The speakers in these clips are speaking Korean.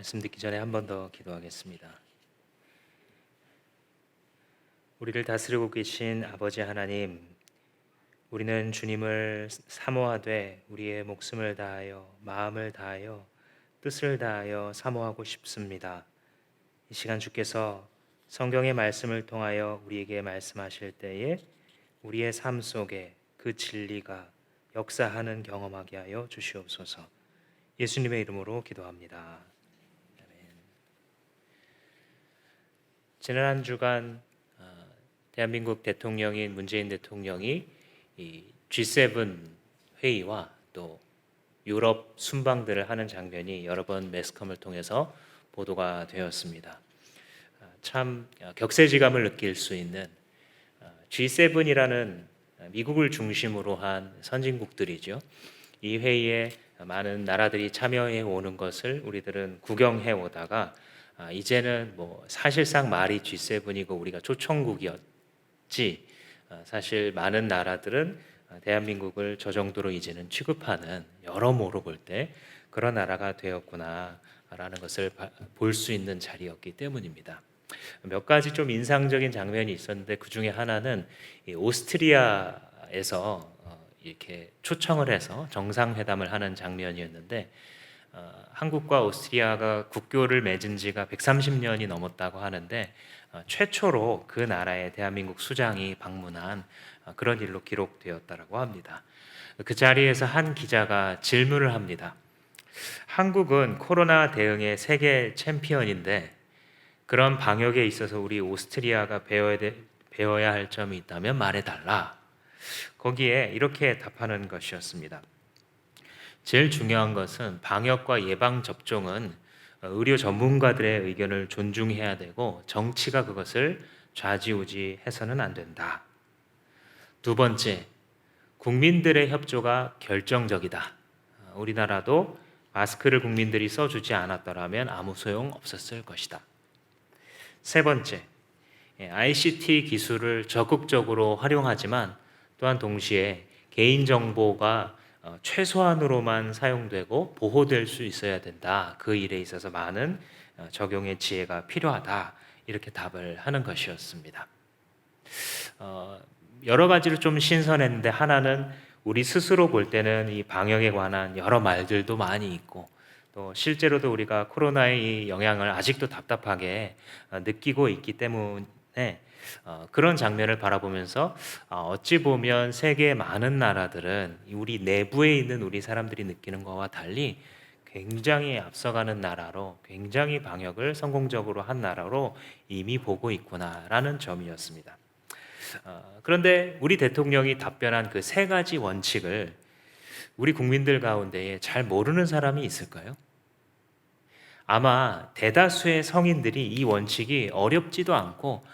말씀 듣기 전에 한 번 더 기도하겠습니다. 우리를 다스리고 계신 아버지 하나님, 우리는 주님을 사모하되 우리의 목숨을 다하여 마음을 다하여 뜻을 다하여 사모하고 싶습니다. 이 시간 주께서 성경의 말씀을 통하여 우리에게 말씀하실 때에 우리의 삶 속에 그 진리가 역사하는 경험하게 하여 주시옵소서. 예수님의 이름으로 기도합니다. 지난 한 주간 대한민국 대통령인 문재인 대통령이 이 G7 회의와 또 유럽 순방들을 하는 장면이 여러 번 매스컴을 통해서 보도가 되었습니다. 참 격세지감을 느낄 수 있는 G7이라는 미국을 중심으로 한 선진국들이죠. 이 회의에 많은 나라들이 참여해 오는 것을 우리들은 구경해 오다가 이제는 뭐 사실상 말이 G7이고 우리가 초청국이었지, 사실 많은 나라들은 대한민국을 저 정도로 이제는 취급하는, 여러모로 볼 때 그런 나라가 되었구나라는 것을 볼 수 있는 자리였기 때문입니다. 몇 가지 좀 인상적인 장면이 있었는데 그 중에 하나는 이 오스트리아에서 이렇게 초청을 해서 정상회담을 하는 장면이었는데, 한국과 오스트리아가 국교를 맺은 지가 130년이 넘었다고 하는데 최초로 그 나라에 대한민국 수장이 방문한 그런 일로 기록되었다고 합니다. 그 자리에서 한 기자가 질문을 합니다. 한국은 코로나 대응의 세계 챔피언인데 그런 방역에 있어서 우리 오스트리아가 배워야 할 점이 있다면 말해달라. 거기에 이렇게 답하는 것이었습니다. 제일 중요한 것은 방역과 예방 접종은 의료 전문가들의 의견을 존중해야 되고 정치가 그것을 좌지우지해서는 안 된다. 두 번째, 국민들의 협조가 결정적이다. 우리나라도 마스크를 국민들이 써주지 않았더라면 아무 소용 없었을 것이다. 세 번째, ICT 기술을 적극적으로 활용하지만 또한 동시에 개인정보가 최소한으로만 사용되고 보호될 수 있어야 된다. 그 일에 있어서 많은 적용의 지혜가 필요하다. 이렇게 답을 하는 것이었습니다. 여러 가지로 좀 신선했는데 하나는 우리 스스로 볼 때는 이 방역에 관한 여러 말들도 많이 있고 또 실제로도 우리가 코로나의 이 영향을 아직도 답답하게 느끼고 있기 때문에 그런 장면을 바라보면서 어찌 보면 세계의 많은 나라들은 우리 내부에 있는 우리 사람들이 느끼는 것과 달리 굉장히 앞서가는 나라로, 굉장히 방역을 성공적으로 한 나라로 이미 보고 있구나라는 점이었습니다. 그런데 우리 대통령이 답변한 그 세 가지 원칙을 우리 국민들 가운데에 잘 모르는 사람이 있을까요? 아마 대다수의 성인들이 이 원칙이 어렵지도 않고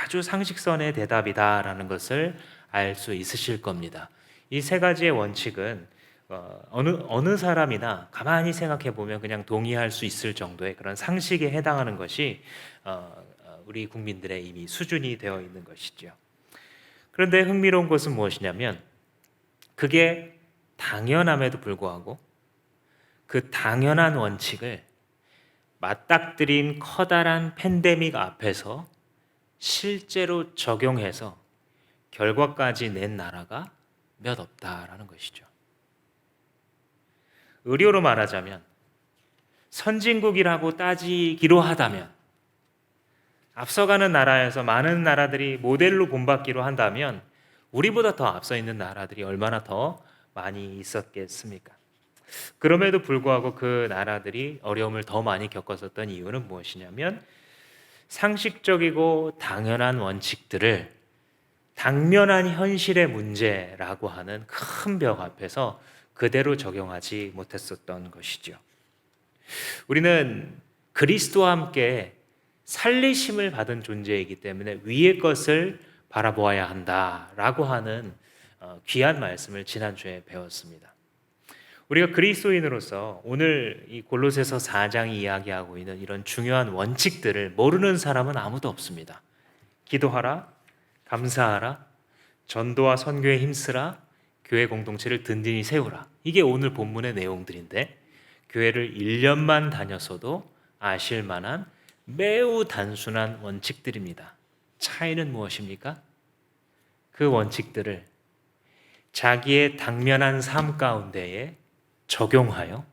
아주 상식선의 대답이다라는 것을 알 수 있으실 겁니다. 이 세 가지의 원칙은 어느 사람이나 가만히 생각해 보면 그냥 동의할 수 있을 정도의 그런 상식에 해당하는 것이 우리 국민들의 이미 수준이 되어 있는 것이죠. 그런데 흥미로운 것은 무엇이냐면 그게 당연함에도 불구하고 그 당연한 원칙을 맞닥뜨린 커다란 팬데믹 앞에서 실제로 적용해서 결과까지 낸 나라가 몇 없다라는 것이죠. 의료로 말하자면 선진국이라고 따지기로 하다면, 앞서가는 나라에서 많은 나라들이 모델로 본받기로 한다면 우리보다 더 앞서 있는 나라들이 얼마나 더 많이 있었겠습니까? 그럼에도 불구하고 그 나라들이 어려움을 더 많이 겪었었던 이유는 무엇이냐면 상식적이고 당연한 원칙들을 당면한 현실의 문제라고 하는 큰 벽 앞에서 그대로 적용하지 못했었던 것이죠. 우리는 그리스도와 함께 살리심을 받은 존재이기 때문에 위의 것을 바라보아야 한다라고 하는 귀한 말씀을 지난주에 배웠습니다. 우리가 그리스도인으로서 오늘 이 골로새서 4장이 이야기하고 있는 이런 중요한 원칙들을 모르는 사람은 아무도 없습니다. 기도하라, 감사하라, 전도와 선교에 힘쓰라, 교회 공동체를 든든히 세우라. 이게 오늘 본문의 내용들인데 교회를 1년만 다녔어도 아실 만한 매우 단순한 원칙들입니다. 차이는 무엇입니까? 그 원칙들을 자기의 당면한 삶 가운데에 적용하여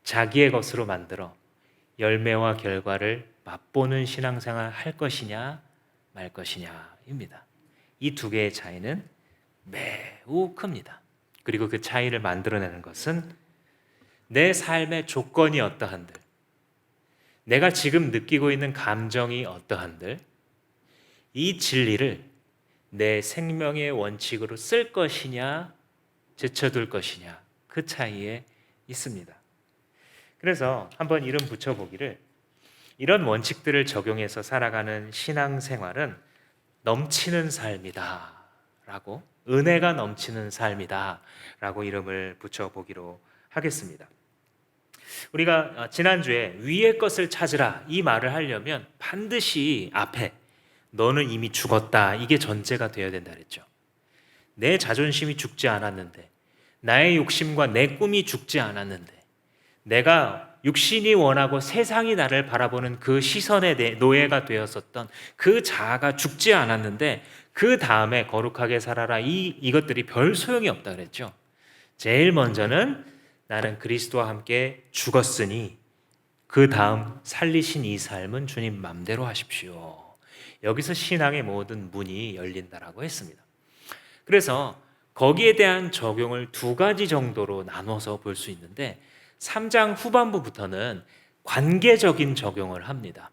자기의 것으로 만들어 열매와 결과를 맛보는 신앙생활 할 것이냐 말 것이냐입니다. 이 두 개의 차이는 매우 큽니다. 그리고 그 차이를 만들어내는 것은 내 삶의 조건이 어떠한들, 내가 지금 느끼고 있는 감정이 어떠한들, 이 진리를 내 생명의 원칙으로 쓸 것이냐 제쳐둘 것이냐, 그 차이에 있습니다. 그래서 한번 이름 붙여보기를, 이런 원칙들을 적용해서 살아가는 신앙생활은 넘치는 삶이다 라고, 은혜가 넘치는 삶이다 라고 이름을 붙여보기로 하겠습니다. 우리가 지난주에 위의 것을 찾으라 이 말을 하려면 반드시 앞에 너는 이미 죽었다, 이게 전제가 되어야 된다 그랬죠. 내 자존심이 죽지 않았는데, 나의 욕심과 내 꿈이 죽지 않았는데, 내가 육신이 원하고 세상이 나를 바라보는 그 시선에 노예가 되었었던 그 자아가 죽지 않았는데, 그 다음에 거룩하게 살아라, 이것들이 별 소용이 없다 그랬죠. 제일 먼저는 나는 그리스도와 함께 죽었으니 그 다음 살리신 이 삶은 주님 맘대로 하십시오. 여기서 신앙의 모든 문이 열린다라고 했습니다. 그래서 거기에 대한 적용을 두 가지 정도로 나눠서 볼 수 있는데, 3장 후반부부터는 관계적인 적용을 합니다.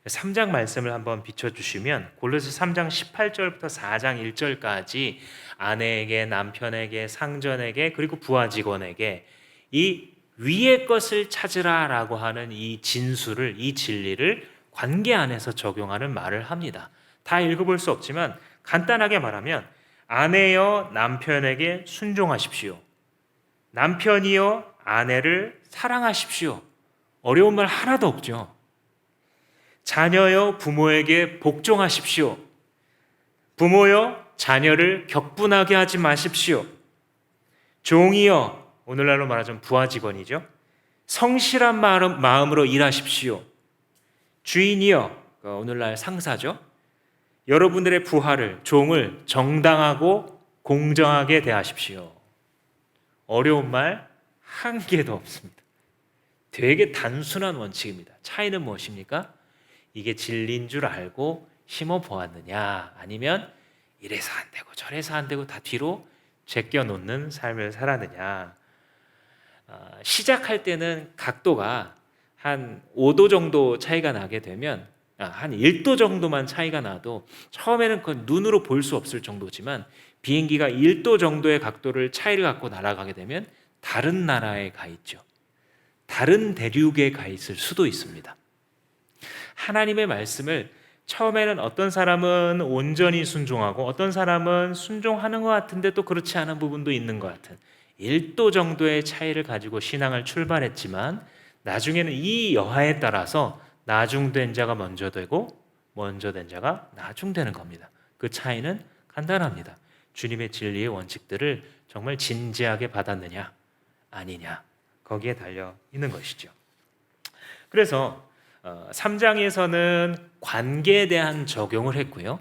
3장 말씀을 한번 비춰주시면 골로새 3장 18절부터 4장 1절까지 아내에게, 남편에게, 상전에게, 그리고 부하 직원에게 이 위의 것을 찾으라라고 하는 이 진수를, 이 진리를 관계 안에서 적용하는 말을 합니다. 다 읽어볼 수 없지만 간단하게 말하면, 아내여 남편에게 순종하십시오. 남편이여 아내를 사랑하십시오. 어려운 말 하나도 없죠. 자녀여 부모에게 복종하십시오. 부모여 자녀를 격분하게 하지 마십시오. 종이여, 오늘날로 말하자면 부하 직원이죠, 성실한 마음으로 일하십시오. 주인이여, 오늘날 상사죠, 여러분들의 부하를, 종을 정당하고 공정하게 대하십시오. 어려운 말 한 개도 없습니다. 되게 단순한 원칙입니다. 차이는 무엇입니까? 이게 진리인 줄 알고 심어 보았느냐, 아니면 이래서 안 되고 저래서 안 되고 다 뒤로 제껴 놓는 삶을 살았느냐. 시작할 때는 각도가 한 5도 정도 차이가 나게 되면, 한 1도 정도만 차이가 나도 처음에는 그건 눈으로 볼 수 없을 정도지만, 비행기가 1도 정도의 각도를 차이를 갖고 날아가게 되면 다른 나라에 가 있죠. 다른 대륙에 가 있을 수도 있습니다. 하나님의 말씀을 처음에는 어떤 사람은 온전히 순종하고 어떤 사람은 순종하는 것 같은데 또 그렇지 않은 부분도 있는 것 같은 1도 정도의 차이를 가지고 신앙을 출발했지만, 나중에는 이 여하에 따라서 나중된 자가 먼저 되고 먼저 된 자가 나중되는 겁니다. 그 차이는 간단합니다. 주님의 진리의 원칙들을 정말 진지하게 받았느냐 아니냐, 거기에 달려 있는 것이죠. 그래서 3장에서는 관계에 대한 적용을 했고요,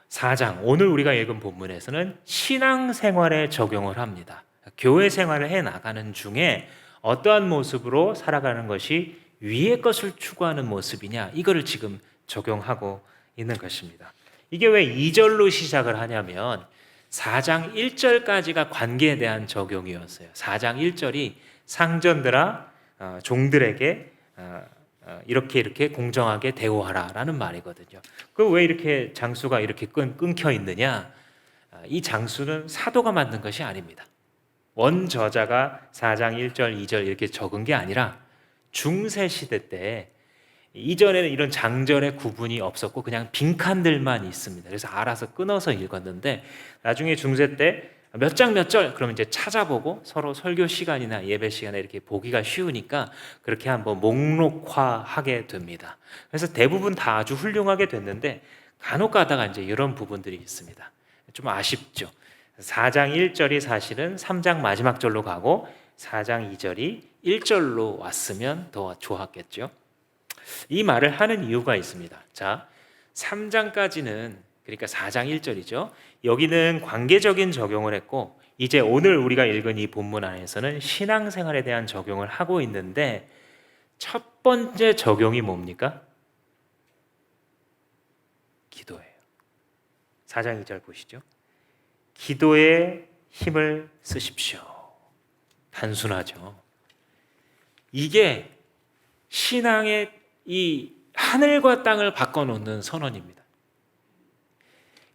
4장, 오늘 우리가 읽은 본문에서는 신앙생활에 적용을 합니다. 교회 생활을 해나가는 중에 어떠한 모습으로 살아가는 것이 위의 것을 추구하는 모습이냐, 이거를 지금 적용하고 있는 것입니다. 이게 왜 2절로 시작을 하냐면 4장 1절까지가 관계에 대한 적용이었어요. 4장 1절이 상전들아 종들에게 이렇게 공정하게 대우하라 라는 말이거든요. 그 왜 이렇게 장수가 이렇게 끊겨 있느냐, 이 장수는 사도가 만든 것이 아닙니다. 원저자가 4장 1절 2절 이렇게 적은 게 아니라 중세 시대 때, 이전에는 이런 장절의 구분이 없었고 그냥 빈칸들만 있습니다. 그래서 알아서 끊어서 읽었는데, 나중에 중세 때 몇 장 몇 절 그러면 이제 찾아보고 서로 설교 시간이나 예배 시간에 이렇게 보기가 쉬우니까 그렇게 한번 목록화하게 됩니다. 그래서 대부분 다 아주 훌륭하게 됐는데, 간혹 가다가 이제 이런 부분들이 있습니다. 좀 아쉽죠. 4장 1절이 사실은 3장 마지막 절로 가고 4장 2절이 1절로 왔으면 더 좋았겠죠. 이 말을 하는 이유가 있습니다. 자, 3장까지는 그러니까 4장 1절이죠. 여기는 관계적인 적용을 했고 이제 오늘 우리가 읽은 이 본문 안에서는 신앙생활에 대한 적용을 하고 있는데 첫 번째 적용이 뭡니까? 기도예요. 4장 2절 보시죠. 기도에 힘을 쓰십시오. 단순하죠. 이게 신앙의 이 하늘과 땅을 바꿔놓는 선언입니다.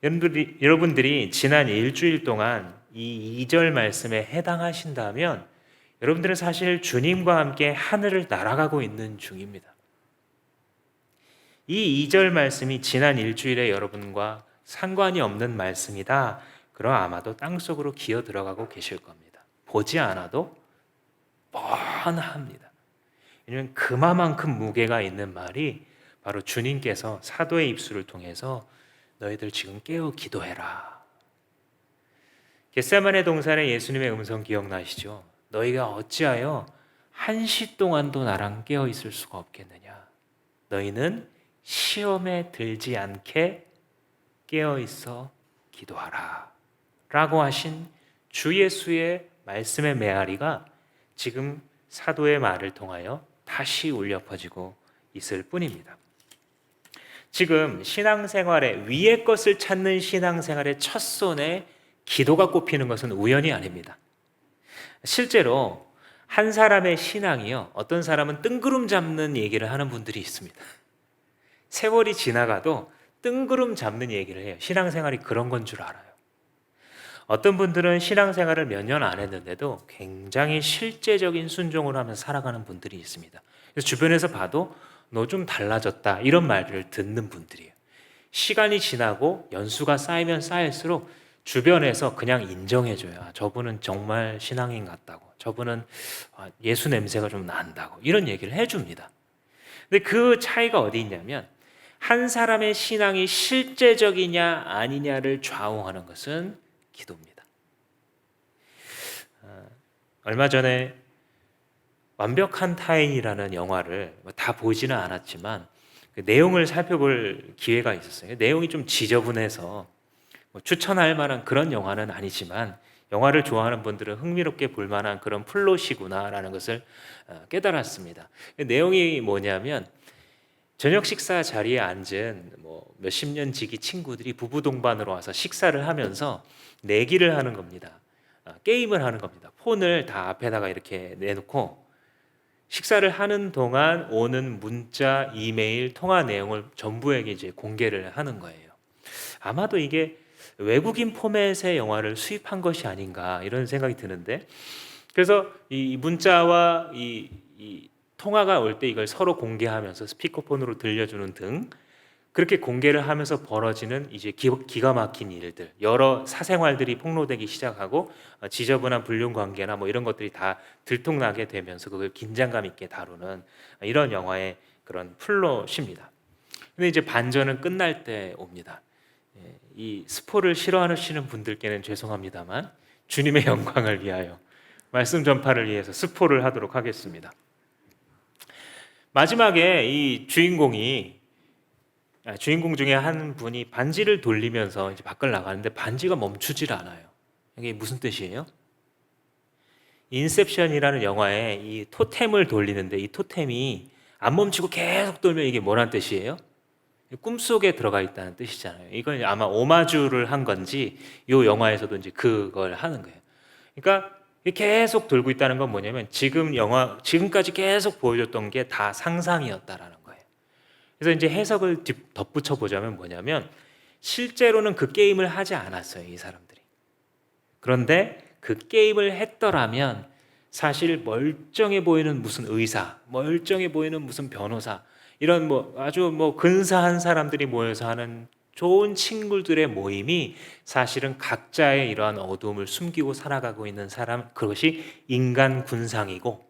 여러분들이 지난 일주일 동안 이 2절 말씀에 해당하신다면 여러분들은 사실 주님과 함께 하늘을 날아가고 있는 중입니다. 이 2절 말씀이 지난 일주일에 여러분과 상관이 없는 말씀이다. 그럼 아마도 땅속으로 기어 들어가고 계실 겁니다. 보지 않아도 뻔합니다. 왜냐하면 그만큼 무게가 있는 말이 바로 주님께서 사도의 입술을 통해서 너희들 지금 깨어 기도해라. 겟세마네 동산의 예수님의 음성 기억나시죠? 너희가 어찌하여 1시 동안도 나랑 깨어 있을 수가 없겠느냐? 너희는 시험에 들지 않게 깨어 있어 기도하라. 라고 하신 주 예수의 말씀의 메아리가 지금 사도의 말을 통하여 다시 울려 퍼지고 있을 뿐입니다. 지금 신앙생활의 위의 것을 찾는 신앙생활의 첫 손에 기도가 꼽히는 것은 우연이 아닙니다. 실제로 한 사람의 신앙이요, 어떤 사람은 뜬구름 잡는 얘기를 하는 분들이 있습니다. 세월이 지나가도 뜬구름 잡는 얘기를 해요. 신앙생활이 그런 건 줄 알아요. 어떤 분들은 신앙생활을 몇 년 안 했는데도 굉장히 실제적인 순종을 하면서 살아가는 분들이 있습니다. 그래서 주변에서 봐도 너 좀 달라졌다 이런 말을 듣는 분들이에요. 시간이 지나고 연수가 쌓이면 쌓일수록 주변에서 그냥 인정해줘요. 저분은 정말 신앙인 같다고. 저분은 예수 냄새가 좀 난다고. 이런 얘기를 해줍니다. 근데 그 차이가 어디 있냐면 한 사람의 신앙이 실제적이냐 아니냐를 좌우하는 것은 기도입니다. 얼마 전에 완벽한 타인이라는 영화를 다 보지는 않았지만 그 내용을 살펴볼 기회가 있었어요. 내용이 좀 지저분해서 추천할 만한 그런 영화는 아니지만 영화를 좋아하는 분들은 흥미롭게 볼 만한 그런 플롯이구나라는 것을 깨달았습니다. 내용이 뭐냐면 저녁 식사 자리에 앉은 몇십 년 지기 친구들이 부부 동반으로 와서 식사를 하면서 내기를 하는 겁니다. 게임을 하는 겁니다. 폰을 다 앞에다가 이렇게 내놓고 식사를 하는 동안 오는 문자, 이메일, 통화 내용을 전부에게 이제 공개를 하는 거예요. 아마도 이게 외국인 포맷의 영화를 수입한 것이 아닌가 이런 생각이 드는데, 그래서 이 문자와 이 통화가 올 때 이걸 서로 공개하면서 스피커폰으로 들려주는 등 그렇게 공개를 하면서 벌어지는 이제 기가 막힌 일들, 여러 사생활들이 폭로되기 시작하고 지저분한 불륜 관계나 이런 것들이 다 들통나게 되면서 그걸 긴장감 있게 다루는 이런 영화의 그런 플롯입니다. 근데 이제 반전은 끝날 때 옵니다. 이 스포를 싫어하시는 분들께는 죄송합니다만 주님의 영광을 위하여 말씀 전파를 위해서 스포를 하도록 하겠습니다. 마지막에 이 주인공 중에 한 분이 반지를 돌리면서 이제 밖을 나가는데 반지가 멈추질 않아요. 이게 무슨 뜻이에요? 인셉션이라는 영화에 이 토템을 돌리는데 이 토템이 안 멈추고 계속 돌면 이게 뭐란 뜻이에요? 꿈속에 들어가 있다는 뜻이잖아요. 이건 아마 오마주를 한 건지 이 영화에서도 이제 그걸 하는 거예요. 그러니까 계속 돌고 있다는 건 뭐냐면 지금까지 계속 보여줬던 게 다 상상이었다라는 거예요. 그래서 이제 해석을 덧붙여 보자면 뭐냐면 실제로는 그 게임을 하지 않았어요, 이 사람들이. 그런데 그 게임을 했더라면 사실 멀쩡해 보이는 무슨 의사, 멀쩡해 보이는 무슨 변호사, 이런 아주 근사한 사람들이 모여서 하는 좋은 친구들의 모임이 사실은 각자의 이러한 어두움을 숨기고 살아가고 있는 사람, 그것이 인간 군상이고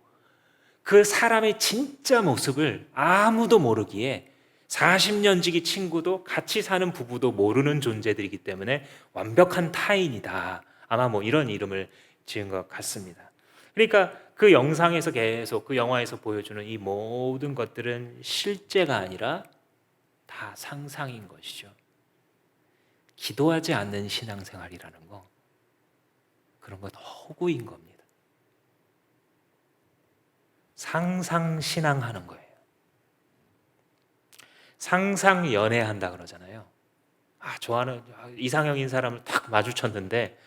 그 사람의 진짜 모습을 아무도 모르기에 40년 지기 친구도 같이 사는 부부도 모르는 존재들이기 때문에 완벽한 타인이다. 아마 이런 이름을 지은 것 같습니다. 그러니까 그 영상에서 계속 그 영화에서 보여주는 이 모든 것들은 실제가 아니라 다 상상인 것이죠. 기도하지 않는 신앙생활이라는 거, 그런 건 허구인 겁니다. 상상신앙하는 거예요. 상상 연애한다 그러잖아요. 좋아하는 이상형인 사람을 딱 마주쳤는데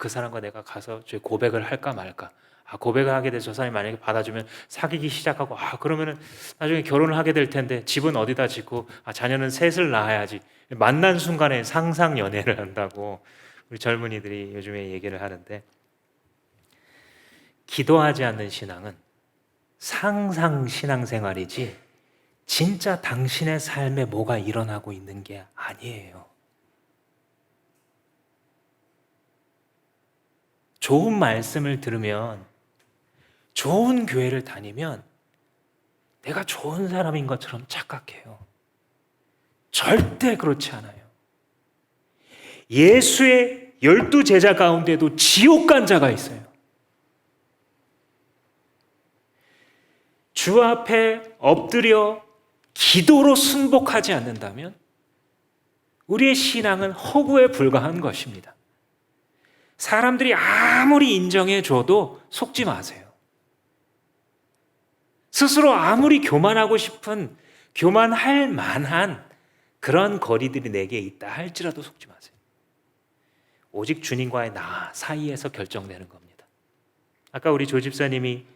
그 사람과 내가 가서 고백을 할까 말까. 고백을 하게 돼서 저 사람이 만약에 받아주면 사귀기 시작하고 그러면은 나중에 결혼을 하게 될 텐데 집은 어디다 짓고 자녀는 셋을 낳아야지. 만난 순간에 상상 연애를 한다고 우리 젊은이들이 요즘에 얘기를 하는데, 기도하지 않는 신앙은 상상 신앙생활이지 진짜 당신의 삶에 뭐가 일어나고 있는 게 아니에요. 좋은 말씀을 들으면, 좋은 교회를 다니면 내가 좋은 사람인 것처럼 착각해요. 절대 그렇지 않아요. 예수의 12 제자 가운데도 지옥 간 자가 있어요. 주 앞에 엎드려 기도로 순복하지 않는다면 우리의 신앙은 허구에 불과한 것입니다. 사람들이 아무리 인정해 줘도 속지 마세요. 스스로 아무리 교만하고 싶은, 교만할 만한 그런 거리들이 내게 있다 할지라도 속지 마세요. 오직 주님과의 나 사이에서 결정되는 겁니다. 아까 우리 조 집사님이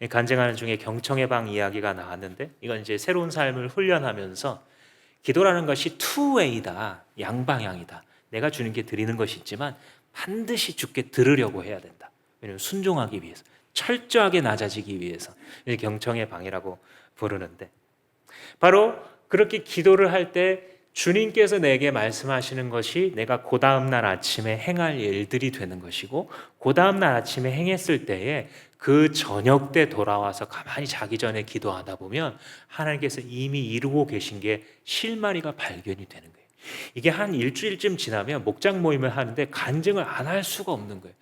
간증하는 중에 경청의 방 이야기가 나왔는데, 이건 이제 새로운 삶을 훈련하면서 기도라는 것이 투웨이다, 양방향이다. 내가 주님께 드리는 것이 있지만 반드시 주께 들으려고 해야 된다. 왜냐하면 순종하기 위해서, 철저하게 낮아지기 위해서 경청의 방이라고 부르는데, 바로 그렇게 기도를 할 때 주님께서 내게 말씀하시는 것이 내가 그 다음날 아침에 행할 일들이 되는 것이고, 그 다음날 아침에 행했을 때에 그 저녁 때 돌아와서 가만히 자기 전에 기도하다 보면 하나님께서 이미 이루고 계신 게 실마리가 발견이 되는 거예요. 이게 한 일주일쯤 지나면 목장 모임을 하는데 간증을 안 할 수가 없는 거예요.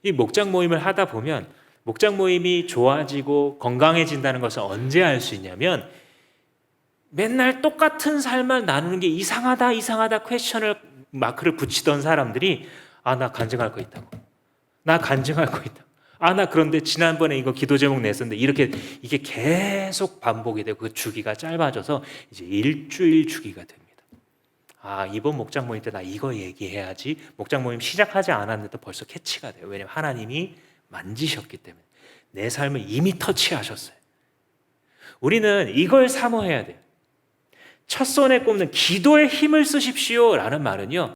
이 목장 모임을 하다 보면 목장 모임이 좋아지고 건강해진다는 것을 언제 알 수 있냐면, 맨날 똑같은 삶을 나누는 게 이상하다 퀘스천을 마크를 붙이던 사람들이 나 간증할 거 있다고, 나 간증할 거 있다고, 나 그런데 지난번에 이거 기도 제목 냈었는데, 이렇게 이게 계속 반복이 되고 그 주기가 짧아져서 이제 일주일 주기가 됩니다. 이번 목장 모임 때 나 이거 얘기해야지. 목장 모임 시작하지 않았는데 벌써 캐치가 돼요. 왜냐하면 하나님이 만지셨기 때문에, 내 삶을 이미 터치하셨어요. 우리는 이걸 사모해야 돼요. 첫 손에 꼽는 기도에 힘을 쓰십시오 라는 말은요,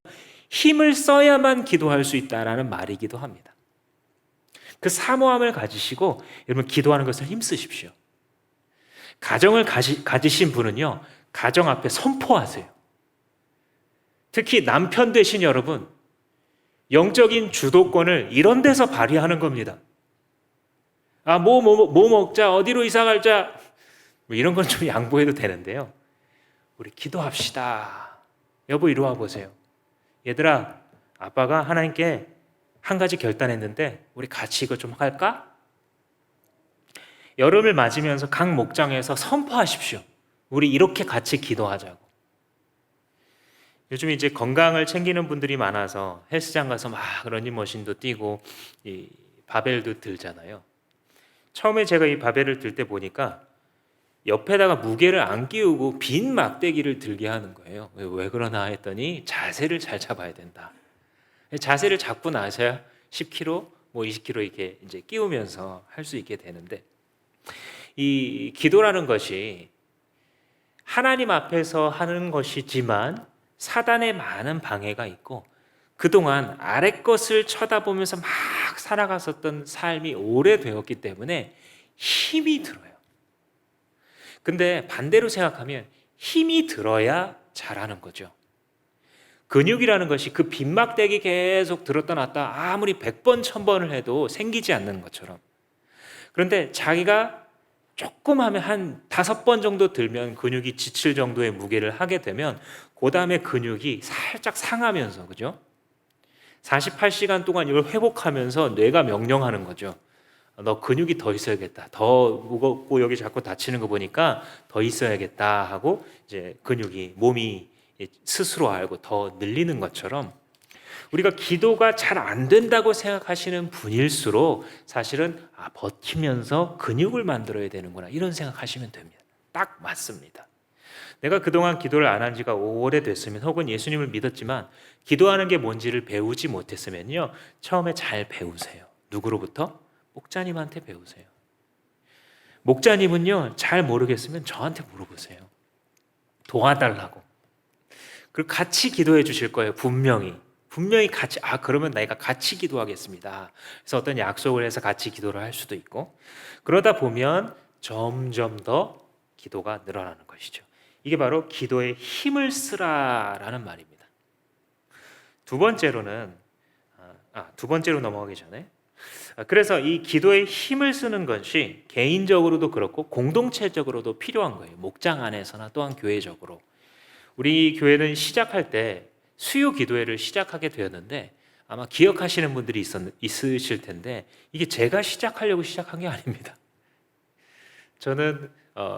힘을 써야만 기도할 수 있다라는 말이기도 합니다. 그 사모함을 가지시고 여러분 기도하는 것을 힘쓰십시오. 가정을 가지신 분은요, 가정 앞에 선포하세요. 특히 남편 되신 여러분, 영적인 주도권을 이런 데서 발휘하는 겁니다. 뭐 먹자, 어디로 이사 갈자, 이런 건 좀 양보해도 되는데요, 우리 기도합시다. 여보 이리 와 보세요. 얘들아, 아빠가 하나님께 한 가지 결단했는데 우리 같이 이거 좀 할까? 여름을 맞으면서 각 목장에서 선포하십시오. 우리 이렇게 같이 기도하자고. 요즘 이제 건강을 챙기는 분들이 많아서 헬스장 가서 막 러닝머신도 뛰고 이 바벨도 들잖아요. 처음에 제가 이 바벨을 들 때 보니까 옆에다가 무게를 안 끼우고 빈 막대기를 들게 하는 거예요. 왜 그러나 했더니 자세를 잘 잡아야 된다. 자세를 잡고 나서야 10kg, 20kg 이렇게 이제 끼우면서 할 수 있게 되는데, 이 기도라는 것이 하나님 앞에서 하는 것이지만 사단의 많은 방해가 있고, 그동안 아래 것을 쳐다보면서 막 살아갔었던 삶이 오래되었기 때문에 힘이 들어요. 근데 반대로 생각하면 힘이 들어야 잘하는 거죠. 근육이라는 것이 그 빈막대기 계속 들었다 놨다 아무리 100번 1000번을 해도 생기지 않는 것처럼, 그런데 자기가 조금 하면 한 5번 정도 들면 근육이 지칠 정도의 무게를 하게 되면 그 다음에 근육이 살짝 상하면서, 그죠? 48시간 동안 이걸 회복하면서 뇌가 명령하는 거죠. 너 근육이 더 있어야겠다. 더 무겁고 여기 자꾸 다치는 거 보니까 더 있어야겠다 하고 이제 근육이 몸이 스스로 알고 더 늘리는 것처럼 우리가 기도가 잘 안 된다고 생각하시는 분일수록 사실은 버티면서 근육을 만들어야 되는구나 이런 생각하시면 됩니다. 딱 맞습니다. 내가 그동안 기도를 안 한 지가 오래됐으면 혹은 예수님을 믿었지만 기도하는 게 뭔지를 배우지 못했으면요. 처음에 잘 배우세요. 누구로부터? 목자님한테 배우세요. 목자님은요. 잘 모르겠으면 저한테 물어보세요. 도와달라고. 그리고 같이 기도해 주실 거예요. 분명히 같이 그러면 내가 같이 기도하겠습니다. 그래서 어떤 약속을 해서 같이 기도를 할 수도 있고 그러다 보면 점점 더 기도가 늘어나는 것이죠. 이게 바로 기도에 힘을 쓰라라는 말입니다. 두 번째로 넘어가기 전에 그래서 이 기도에 힘을 쓰는 것이 개인적으로도 그렇고 공동체적으로도 필요한 거예요. 목장 안에서나 또한 교회적으로. 우리 교회는 시작할 때 수요 기도회를 시작하게 되었는데 아마 기억하시는 분들이 있으실 텐데 이게 제가 시작하려고 시작한 게 아닙니다. 저는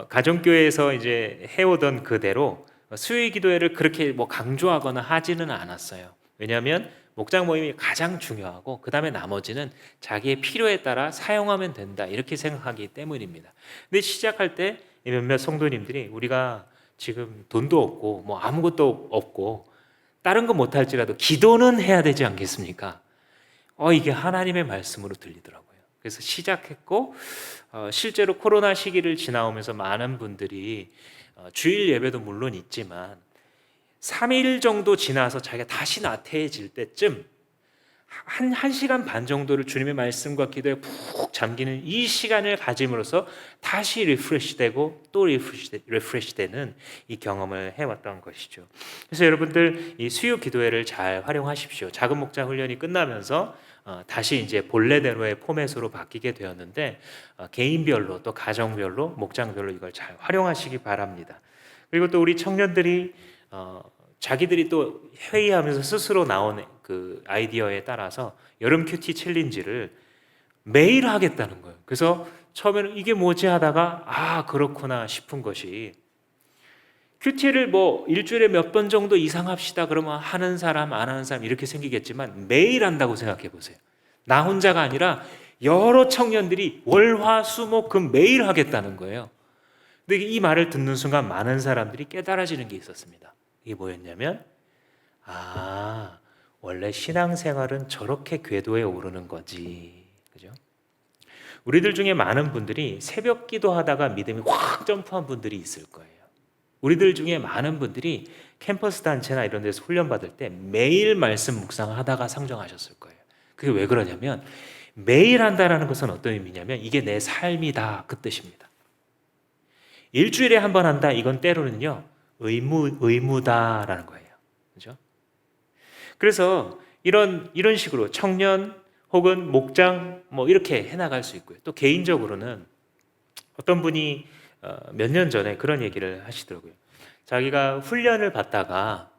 가정교회에서 이제 해오던 그대로 수요 기도회를 그렇게 강조하거나 하지는 않았어요. 왜냐하면 목장 모임이 가장 중요하고 그 다음에 나머지는 자기의 필요에 따라 사용하면 된다 이렇게 생각하기 때문입니다. 근데 시작할 때 몇몇 성도님들이 우리가 지금 돈도 없고 아무것도 없고 다른 거 못할지라도 기도는 해야 되지 않겠습니까? 이게 하나님의 말씀으로 들리더라고요. 그래서 시작했고 실제로 코로나 시기를 지나오면서 많은 분들이 주일 예배도 물론 있지만 3일 정도 지나서 자기가 다시 나태해질 때쯤 한 시간 반 정도를 주님의 말씀과 기도에 푹 잠기는 이 시간을 가짐으로써 다시 리프레시되고 또 리프레시되는 이 경험을 해왔던 것이죠. 그래서 여러분들 이 수요 기도회를 잘 활용하십시오. 작은 목장 훈련이 끝나면서 다시 이제 본래대로의 포맷으로 바뀌게 되었는데 개인별로 또 가정별로 목장별로 이걸 잘 활용하시기 바랍니다. 그리고 또 우리 청년들이 자기들이 또 회의하면서 스스로 나온 그 아이디어에 따라서 여름 큐티 챌린지를 매일 하겠다는 거예요. 그래서 처음에는 이게 뭐지 하다가 그렇구나 싶은 것이 큐티를 일주일에 몇 번 정도 이상 합시다 그러면 하는 사람 안 하는 사람 이렇게 생기겠지만 매일 한다고 생각해 보세요. 나 혼자가 아니라 여러 청년들이 월화수목금 매일 하겠다는 거예요. 근데 이 말을 듣는 순간 많은 사람들이 깨달아지는 게 있었습니다. 이게 뭐였냐면 원래 신앙생활은 저렇게 궤도에 오르는 거지. 그죠? 우리들 중에 많은 분들이 새벽 기도하다가 믿음이 확 점프한 분들이 있을 거예요. 우리들 중에 많은 분들이 캠퍼스 단체나 이런 데서 훈련 받을 때 매일 말씀 묵상하다가 상정하셨을 거예요. 그게 왜 그러냐면 매일 한다라는 것은 어떤 의미냐면 이게 내 삶이다 그 뜻입니다. 일주일에 한 번 한다 이건 때로는요 의무다라는 거예요. 그죠? 그래서 이런 식으로 청년 혹은 목장 이렇게 해나갈 수 있고요. 또 개인적으로는 어떤 분이 몇 년 전에 그런 얘기를 하시더라고요. 자기가 훈련을 받다가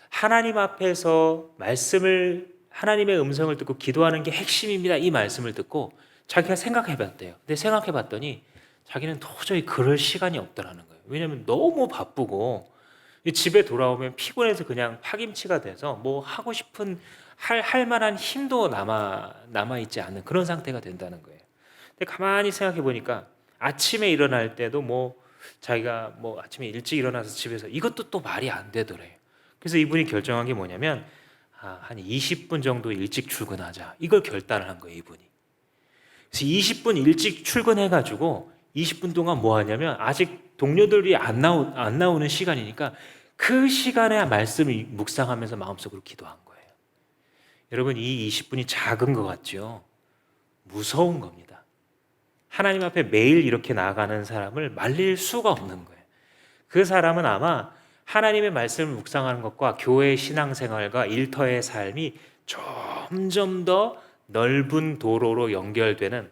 하나님 앞에서 하나님의 음성을 듣고 기도하는 게 핵심입니다. 이 말씀을 듣고 자기가 생각해봤대요. 근데 생각해봤더니 자기는 도저히 그럴 시간이 없더라는 거예요. 왜냐하면 너무 바쁘고 집에 돌아오면 피곤해서 그냥 파김치가 돼서 하고 싶은 할 만한 힘도 남아있지 않는 그런 상태가 된다는 거예요. 근데 가만히 생각해 보니까 아침에 일어날 때도 자기가 아침에 일찍 일어나서 집에서 이것도 또 말이 안 되더래요. 그래서 이분이 결정한 게 뭐냐면 한 20분 정도 일찍 출근하자 이걸 결단을 한 거예요. 이분이. 그래서 20분 일찍 출근해가지고 20분 동안 뭐 하냐면 아직 동료들이 안 나오는 시간이니까 그 시간에 말씀을 묵상하면서 마음속으로 기도한 거예요. 여러분 이 20분이 작은 것 같죠? 무서운 겁니다. 하나님 앞에 매일 이렇게 나아가는 사람을 말릴 수가 없는 거예요. 그 사람은 아마 하나님의 말씀을 묵상하는 것과 교회의 신앙생활과 일터의 삶이 점점 더 넓은 도로로 연결되는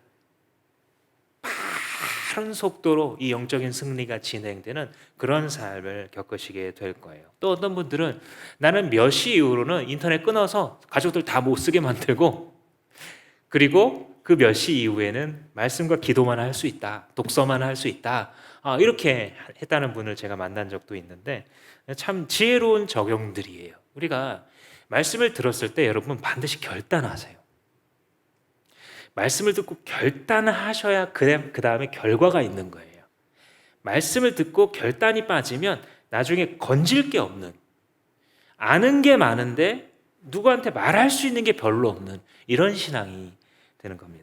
빠른 속도로 이 영적인 승리가 진행되는 그런 삶을 겪으시게 될 거예요. 또 어떤 분들은 나는 몇 시 이후로는 인터넷 끊어서 가족들 다 못 쓰게 만들고 그리고 그 몇 시 이후에는 말씀과 기도만 할 수 있다, 독서만 할 수 있다, 이렇게 했다는 분을 제가 만난 적도 있는데 참 지혜로운 적용들이에요. 우리가 말씀을 들었을 때 여러분 반드시 결단하세요. 말씀을 듣고 결단하셔야 그 다음에 결과가 있는 거예요. 말씀을 듣고 결단이 빠지면 나중에 건질 게 없는, 아는 게 많은데 누구한테 말할 수 있는 게 별로 없는 이런 신앙이 되는 겁니다.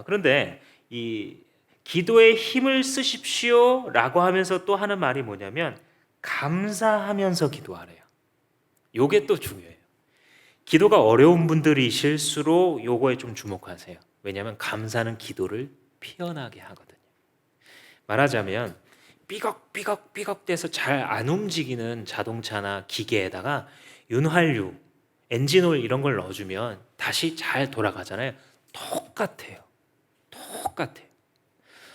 그런데 이 기도에 힘을 쓰십시오 라고 하면서 또 하는 말이 뭐냐면 감사하면서 기도하래요. 요게 또 중요해요. 기도가 어려운 분들이실수록 요거에 좀 주목하세요. 왜냐하면 감사는 기도를 피어나게 하거든요. 말하자면 삐걱삐걱 돼서 잘 안 움직이는 자동차나 기계에다가 윤활유, 엔진오일 이런 걸 넣어주면 다시 잘 돌아가잖아요. 똑같아요.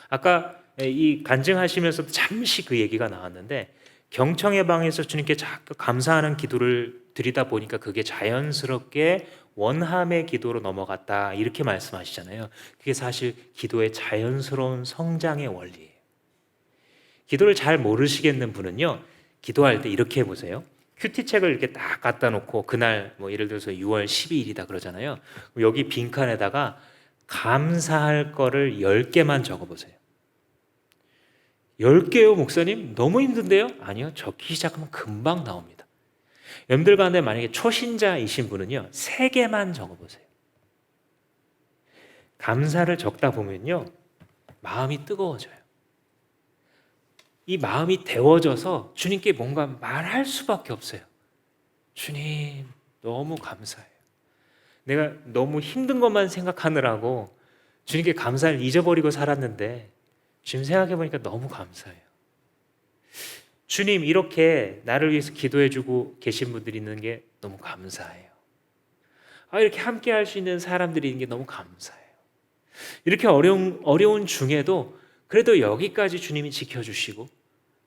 아까 이 간증하시면서도 잠시 그 얘기가 나왔는데 경청의 방에서 주님께 자꾸 감사하는 기도를 드리다 보니까 그게 자연스럽게 원함의 기도로 넘어갔다 이렇게 말씀하시잖아요. 그게 사실 기도의 자연스러운 성장의 원리예요. 기도를 잘 모르시겠는 분은요, 기도할 때 이렇게 해보세요. 큐티책을 이렇게 딱 갖다 놓고 그날 뭐 예를 들어서 6월 12일이다 그러잖아요. 여기 빈칸에다가 감사할 거를 10개만 적어보세요. 10개요 목사님? 너무 힘든데요? 아니요, 적기 시작하면 금방 나옵니다. 여러분들 가운데 만약에 초신자이신 분은요 3개만 적어보세요. 감사를 적다 보면요 마음이 뜨거워져요. 이 마음이 데워져서 주님께 뭔가 말할 수밖에 없어요. 주님 너무 감사해요. 내가 너무 힘든 것만 생각하느라고 주님께 감사를 잊어버리고 살았는데 지금 생각해보니까 너무 감사해요. 주님 이렇게 나를 위해서 기도해주고 계신 분들이 있는 게 너무 감사해요. 이렇게 함께 할 수 있는 사람들이 있는 게 너무 감사해요. 이렇게 어려운 중에도 그래도 여기까지 주님이 지켜주시고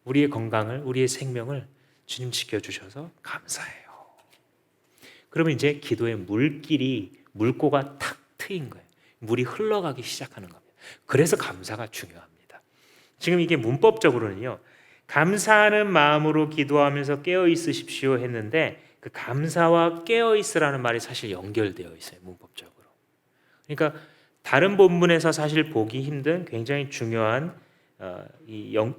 우리의 건강을, 우리의 생명을 주님 지켜주셔서 감사해요. 그러면 이제 기도의 물꼬가 탁 트인 거예요. 물이 흘러가기 시작하는 겁니다. 그래서 감사가 중요합니다. 지금 이게 문법적으로는요, 감사하는 마음으로 기도하면서 깨어 있으십시오 했는데 그 감사와 깨어 있으라는 말이 사실 연결되어 있어요, 문법적으로. 그러니까 다른 본문에서 사실 보기 힘든 굉장히 중요한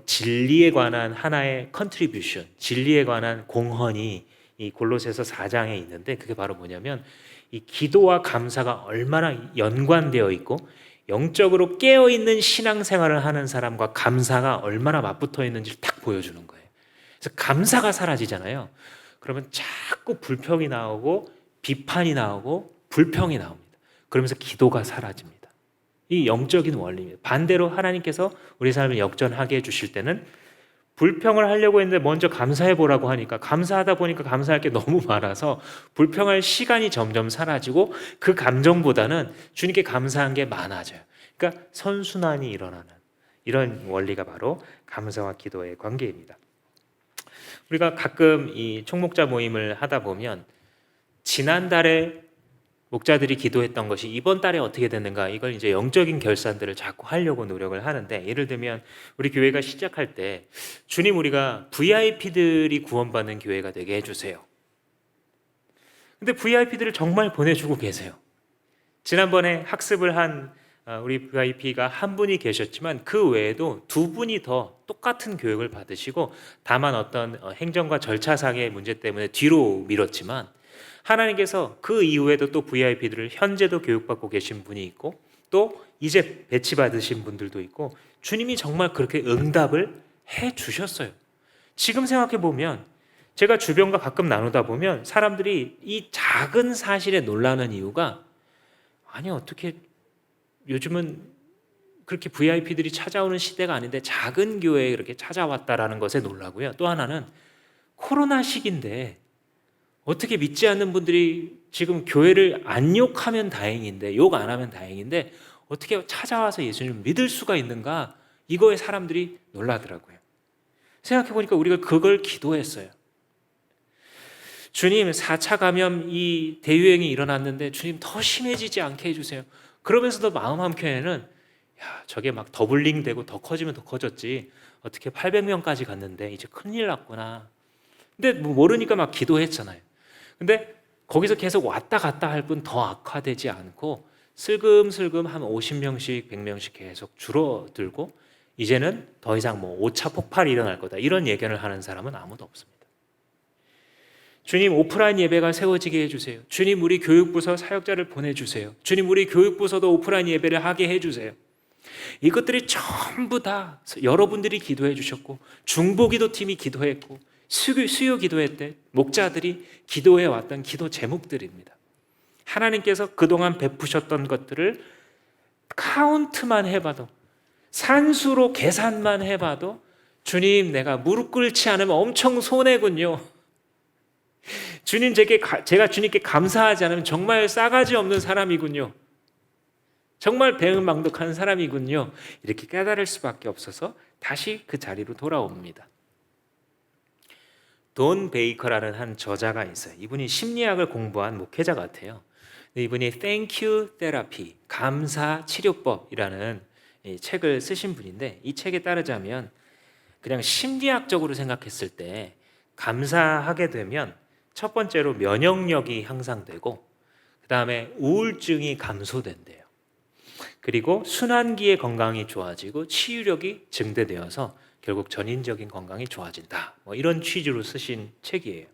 진리에 관한 하나의 컨트리뷰션, 진리에 관한 공헌이 이 골로새서 4장에 있는데 그게 바로 뭐냐면 이 기도와 감사가 얼마나 연관되어 있고 영적으로 깨어있는 신앙생활을 하는 사람과 감사가 얼마나 맞붙어 있는지를 딱 보여주는 거예요. 그래서 감사가 사라지잖아요. 그러면 자꾸 불평이 나오고 비판이 나오고 불평이 나옵니다. 그러면서 기도가 사라집니다. 이 영적인 원리입니다. 반대로 하나님께서 우리 삶을 역전하게 해주실 때는 불평을 하려고 했는데 먼저 감사해 보라고 하니까 감사하다 보니까 감사할 게 너무 많아서 불평할 시간이 점점 사라지고 그 감정보다는 주님께 감사한 게 많아져요. 그러니까 선순환이 일어나는 이런 원리가 바로 감사와 기도의 관계입니다. 우리가 가끔 이 총목자 모임을 하다 보면 지난달에 목자들이 기도했던 것이 이번 달에 어떻게 됐는가, 이걸 이제 영적인 결산들을 자꾸 하려고 노력을 하는데, 예를 들면 우리 교회가 시작할 때 주님 우리가 VIP들이 구원받는 교회가 되게 해주세요. 근데 VIP들을 정말 보내주고 계세요. 지난번에 학습을 한 우리 VIP가 한 분이 계셨지만 그 외에도 2분이 더 똑같은 교육을 받으시고 다만 어떤 행정과 절차상의 문제 때문에 뒤로 미뤘지만 하나님께서 그 이후에도 또 VIP들을 현재도 교육받고 계신 분이 있고 또 이제 배치받으신 분들도 있고 주님이 정말 그렇게 응답을 해 주셨어요. 지금 생각해 보면 제가 주변과 가끔 나누다 보면 사람들이 이 작은 사실에 놀라는 이유가, 아니 어떻게 요즘은 그렇게 VIP들이 찾아오는 시대가 아닌데 작은 교회에 이렇게 찾아왔다라는 것에 놀라고요. 또 하나는 코로나 시기인데 어떻게 믿지 않는 분들이 지금 교회를 안 욕하면 다행인데, 욕 안 하면 다행인데 어떻게 찾아와서 예수님을 믿을 수가 있는가, 이거에 사람들이 놀라더라고요. 생각해보니까 우리가 그걸 기도했어요. 주님, 4차 감염 이 대유행이 일어났는데 주님 더 심해지지 않게 해주세요. 그러면서도 마음 한켠에는 야, 저게 막 더블링 되고 더 커지면 더 커졌지. 어떻게 800명까지 갔는데 이제 큰일 났구나. 근데 뭐 모르니까 막 기도했잖아요. 근데 거기서 계속 왔다 갔다 할 뿐 더 악화되지 않고 슬금슬금 한 50명씩 100명씩 계속 줄어들고 이제는 더 이상 뭐 5차 폭발이 일어날 거다 이런 예견을 하는 사람은 아무도 없습니다. 주님, 오프라인 예배가 세워지게 해주세요. 주님, 우리 교육부서 사역자를 보내주세요. 주님, 우리 교육부서도 오프라인 예배를 하게 해주세요. 이것들이 전부 다 여러분들이 기도해 주셨고 중보기도 팀이 기도했고 수요 기도회 때 목자들이 기도해 왔던 기도 제목들입니다. 하나님께서 그동안 베푸셨던 것들을 카운트만 해봐도 산수로 계산만 해봐도 주님, 내가 무릎 꿇지 않으면 엄청 손해군요. 주님, 제가 주님께 감사하지 않으면 정말 싸가지 없는 사람이군요. 정말 배은망덕한 사람이군요. 이렇게 깨달을 수밖에 없어서 다시 그 자리로 돌아옵니다. 돈 베이커라는 한 저자가 있어요. 이분이 심리학을 공부한 목회자 같아요. 이분이 Thank You Therapy, 감사 치료법이라는 책을 쓰신 분인데 이 책에 따르자면 그냥 심리학적으로 생각했을 때 감사하게 되면 첫 번째로 면역력이 향상되고 그 다음에 우울증이 감소된대요. 그리고 순환기의 건강이 좋아지고 치유력이 증대되어서 결국 전인적인 건강이 좋아진다. 뭐 이런 취지로 쓰신 책이에요.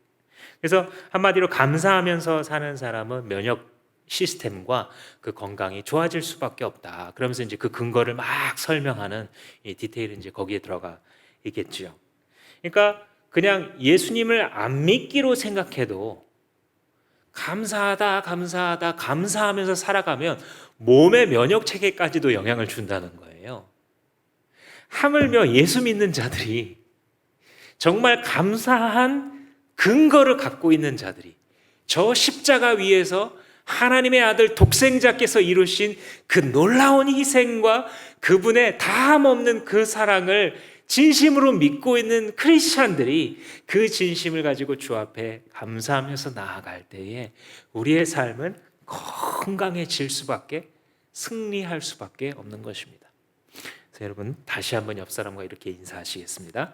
그래서 한마디로 감사하면서 사는 사람은 면역 시스템과 그 건강이 좋아질 수밖에 없다. 그러면서 이제 그 근거를 막 설명하는 이 디테일은 이제 거기에 들어가 있겠죠. 그러니까 그냥 예수님을 안 믿기로 생각해도 감사하다, 감사하다, 감사하면서 살아가면 몸의 면역 체계까지도 영향을 준다는 거예요. 하물며 예수 믿는 자들이 정말 감사한 근거를 갖고 있는 자들이 저 십자가 위에서 하나님의 아들 독생자께서 이루신 그 놀라운 희생과 그분의 다함 없는 그 사랑을 진심으로 믿고 있는 크리스찬들이 그 진심을 가지고 주 앞에 감사하면서 나아갈 때에 우리의 삶은 건강해질 수밖에, 승리할 수밖에 없는 것입니다. 그래서 여러분 다시 한번 옆 사람과 이렇게 인사하시겠습니다.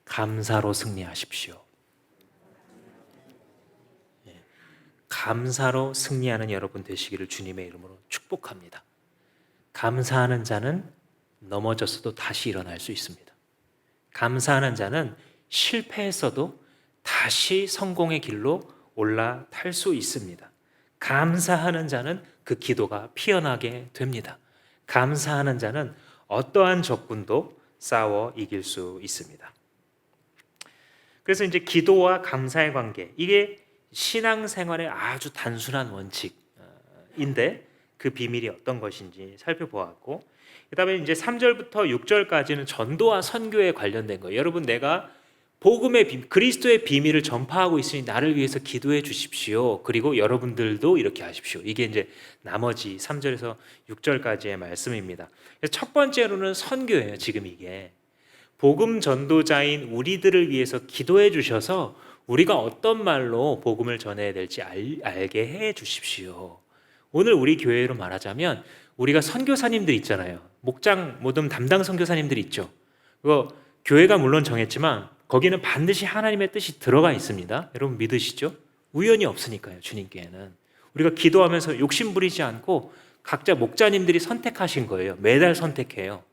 감사로 승리하십시오. 감사로 승리하는 여러분 되시기를 주님의 이름으로 축복합니다. 감사하는 자는 넘어졌어도 다시 일어날 수 있습니다. 감사하는 자는 실패했어도 다시 성공의 길로 올라탈 수 있습니다. 감사하는 자는 그 기도가 피어나게 됩니다. 감사하는 자는 어떠한 적군도 싸워 이길 수 있습니다. 그래서 이제 기도와 감사의 관계, 이게 신앙생활의 아주 단순한 원칙인데 그 비밀이 어떤 것인지 살펴보았고, 그 다음에 이제 3절부터 6절까지는 전도와 선교에 관련된 거예요. 여러분, 내가 복음의 그리스도의 비밀을 전파하고 있으니 나를 위해서 기도해 주십시오. 그리고 여러분들도 이렇게 하십시오. 이게 이제 나머지 3절에서 6절까지의 말씀입니다. 그래서 첫 번째로는 선교예요. 지금 이게 복음 전도자인 우리들을 위해서 기도해 주셔서 우리가 어떤 말로 복음을 전해야 될지 알게 해 주십시오. 오늘 우리 교회로 말하자면 우리가 선교사님들 있잖아요. 목장 모든 담당 선교사님들 있죠. 그거 교회가 물론 정했지만 거기는 반드시 하나님의 뜻이 들어가 있습니다. 여러분 믿으시죠? 우연이 없으니까요. 주님께는 우리가 기도하면서 욕심 부리지 않고 각자 목자님들이 선택하신 거예요. 매달 선택해요.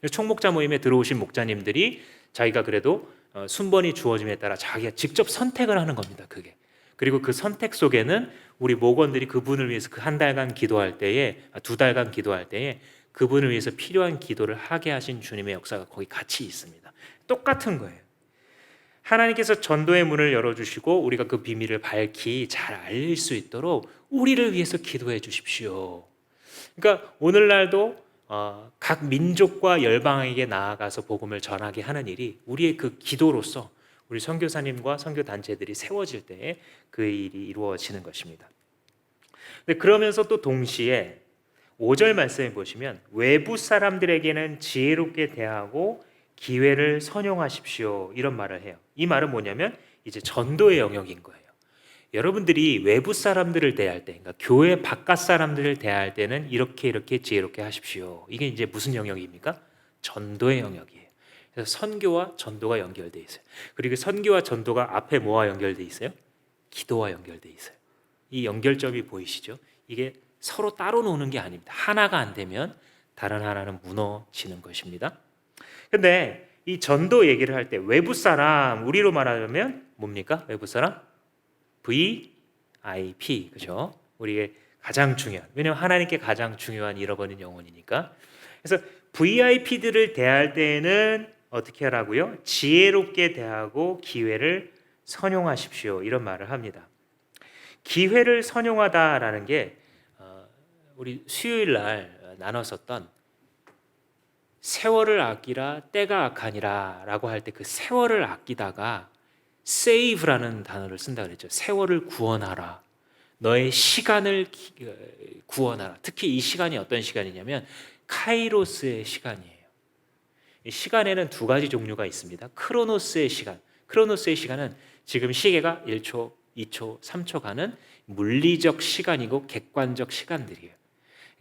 총목자 모임에 들어오신 목자님들이 자기가 그래도 순번이 주어짐에 따라 자기가 직접 선택을 하는 겁니다. 그게. 그리고 그 선택 속에는 우리 목원들이 그분을 위해서 그 한 달간 기도할 때에, 2달간 기도할 때에 그분을 위해서 필요한 기도를 하게 하신 주님의 역사가 거기 같이 있습니다. 똑같은 거예요. 하나님께서 전도의 문을 열어주시고 우리가 그 비밀을 밝히 잘 알릴 수 있도록 우리를 위해서 기도해 주십시오. 그러니까 오늘날도 각 민족과 열방에게 나아가서 복음을 전하게 하는 일이 우리의 그 기도로서 우리 선교사님과 선교단체들이 세워질 때에 그 일이 이루어지는 것입니다. 근데 그러면서 또 동시에 5절 말씀에 보시면 외부 사람들에게는 지혜롭게 대하고 기회를 선용하십시오 이런 말을 해요. 이 말은 뭐냐면 이제 전도의 영역인 거예요. 여러분들이 외부 사람들을 대할 때, 그러니까 교회 바깥 사람들을 대할 때는 이렇게 지혜롭게 하십시오. 이게 이제 무슨 영역입니까? 전도의 영역이에요. 그래서 선교와 전도가 연결돼 있어요. 그리고 선교와 전도가 앞에 뭐와 연결돼 있어요? 기도와 연결돼 있어요. 이 연결점이 보이시죠? 이게 서로 따로 노는 게 아닙니다. 하나가 안 되면 다른 하나는 무너지는 것입니다. 근데 이 전도 얘기를 할 때 외부 사람, 우리로 말하면 뭡니까? 외부 사람? VIP, 그죠? 우리의 가장 중요한, 왜냐하면 하나님께 가장 중요한 잃어버린 영혼이니까. 그래서 VIP들을 대할 때에는 어떻게 하라고요? 지혜롭게 대하고 기회를 선용하십시오. 이런 말을 합니다. 기회를 선용하다라는 게 우리 수요일 날 나눴었던 세월을 아끼라 때가 악하니라 라고 할 때 그 세월을 아끼다가 save라는 단어를 쓴다 그랬죠. 세월을 구원하라. 너의 시간을 구원하라. 특히 이 시간이 어떤 시간이냐면 카이로스의 시간이에요. 이 시간에는 두 가지 종류가 있습니다. 크로노스의 시간. 크로노스의 시간은 지금 시계가 1초, 2초, 3초 가는 물리적 시간이고 객관적 시간들이에요.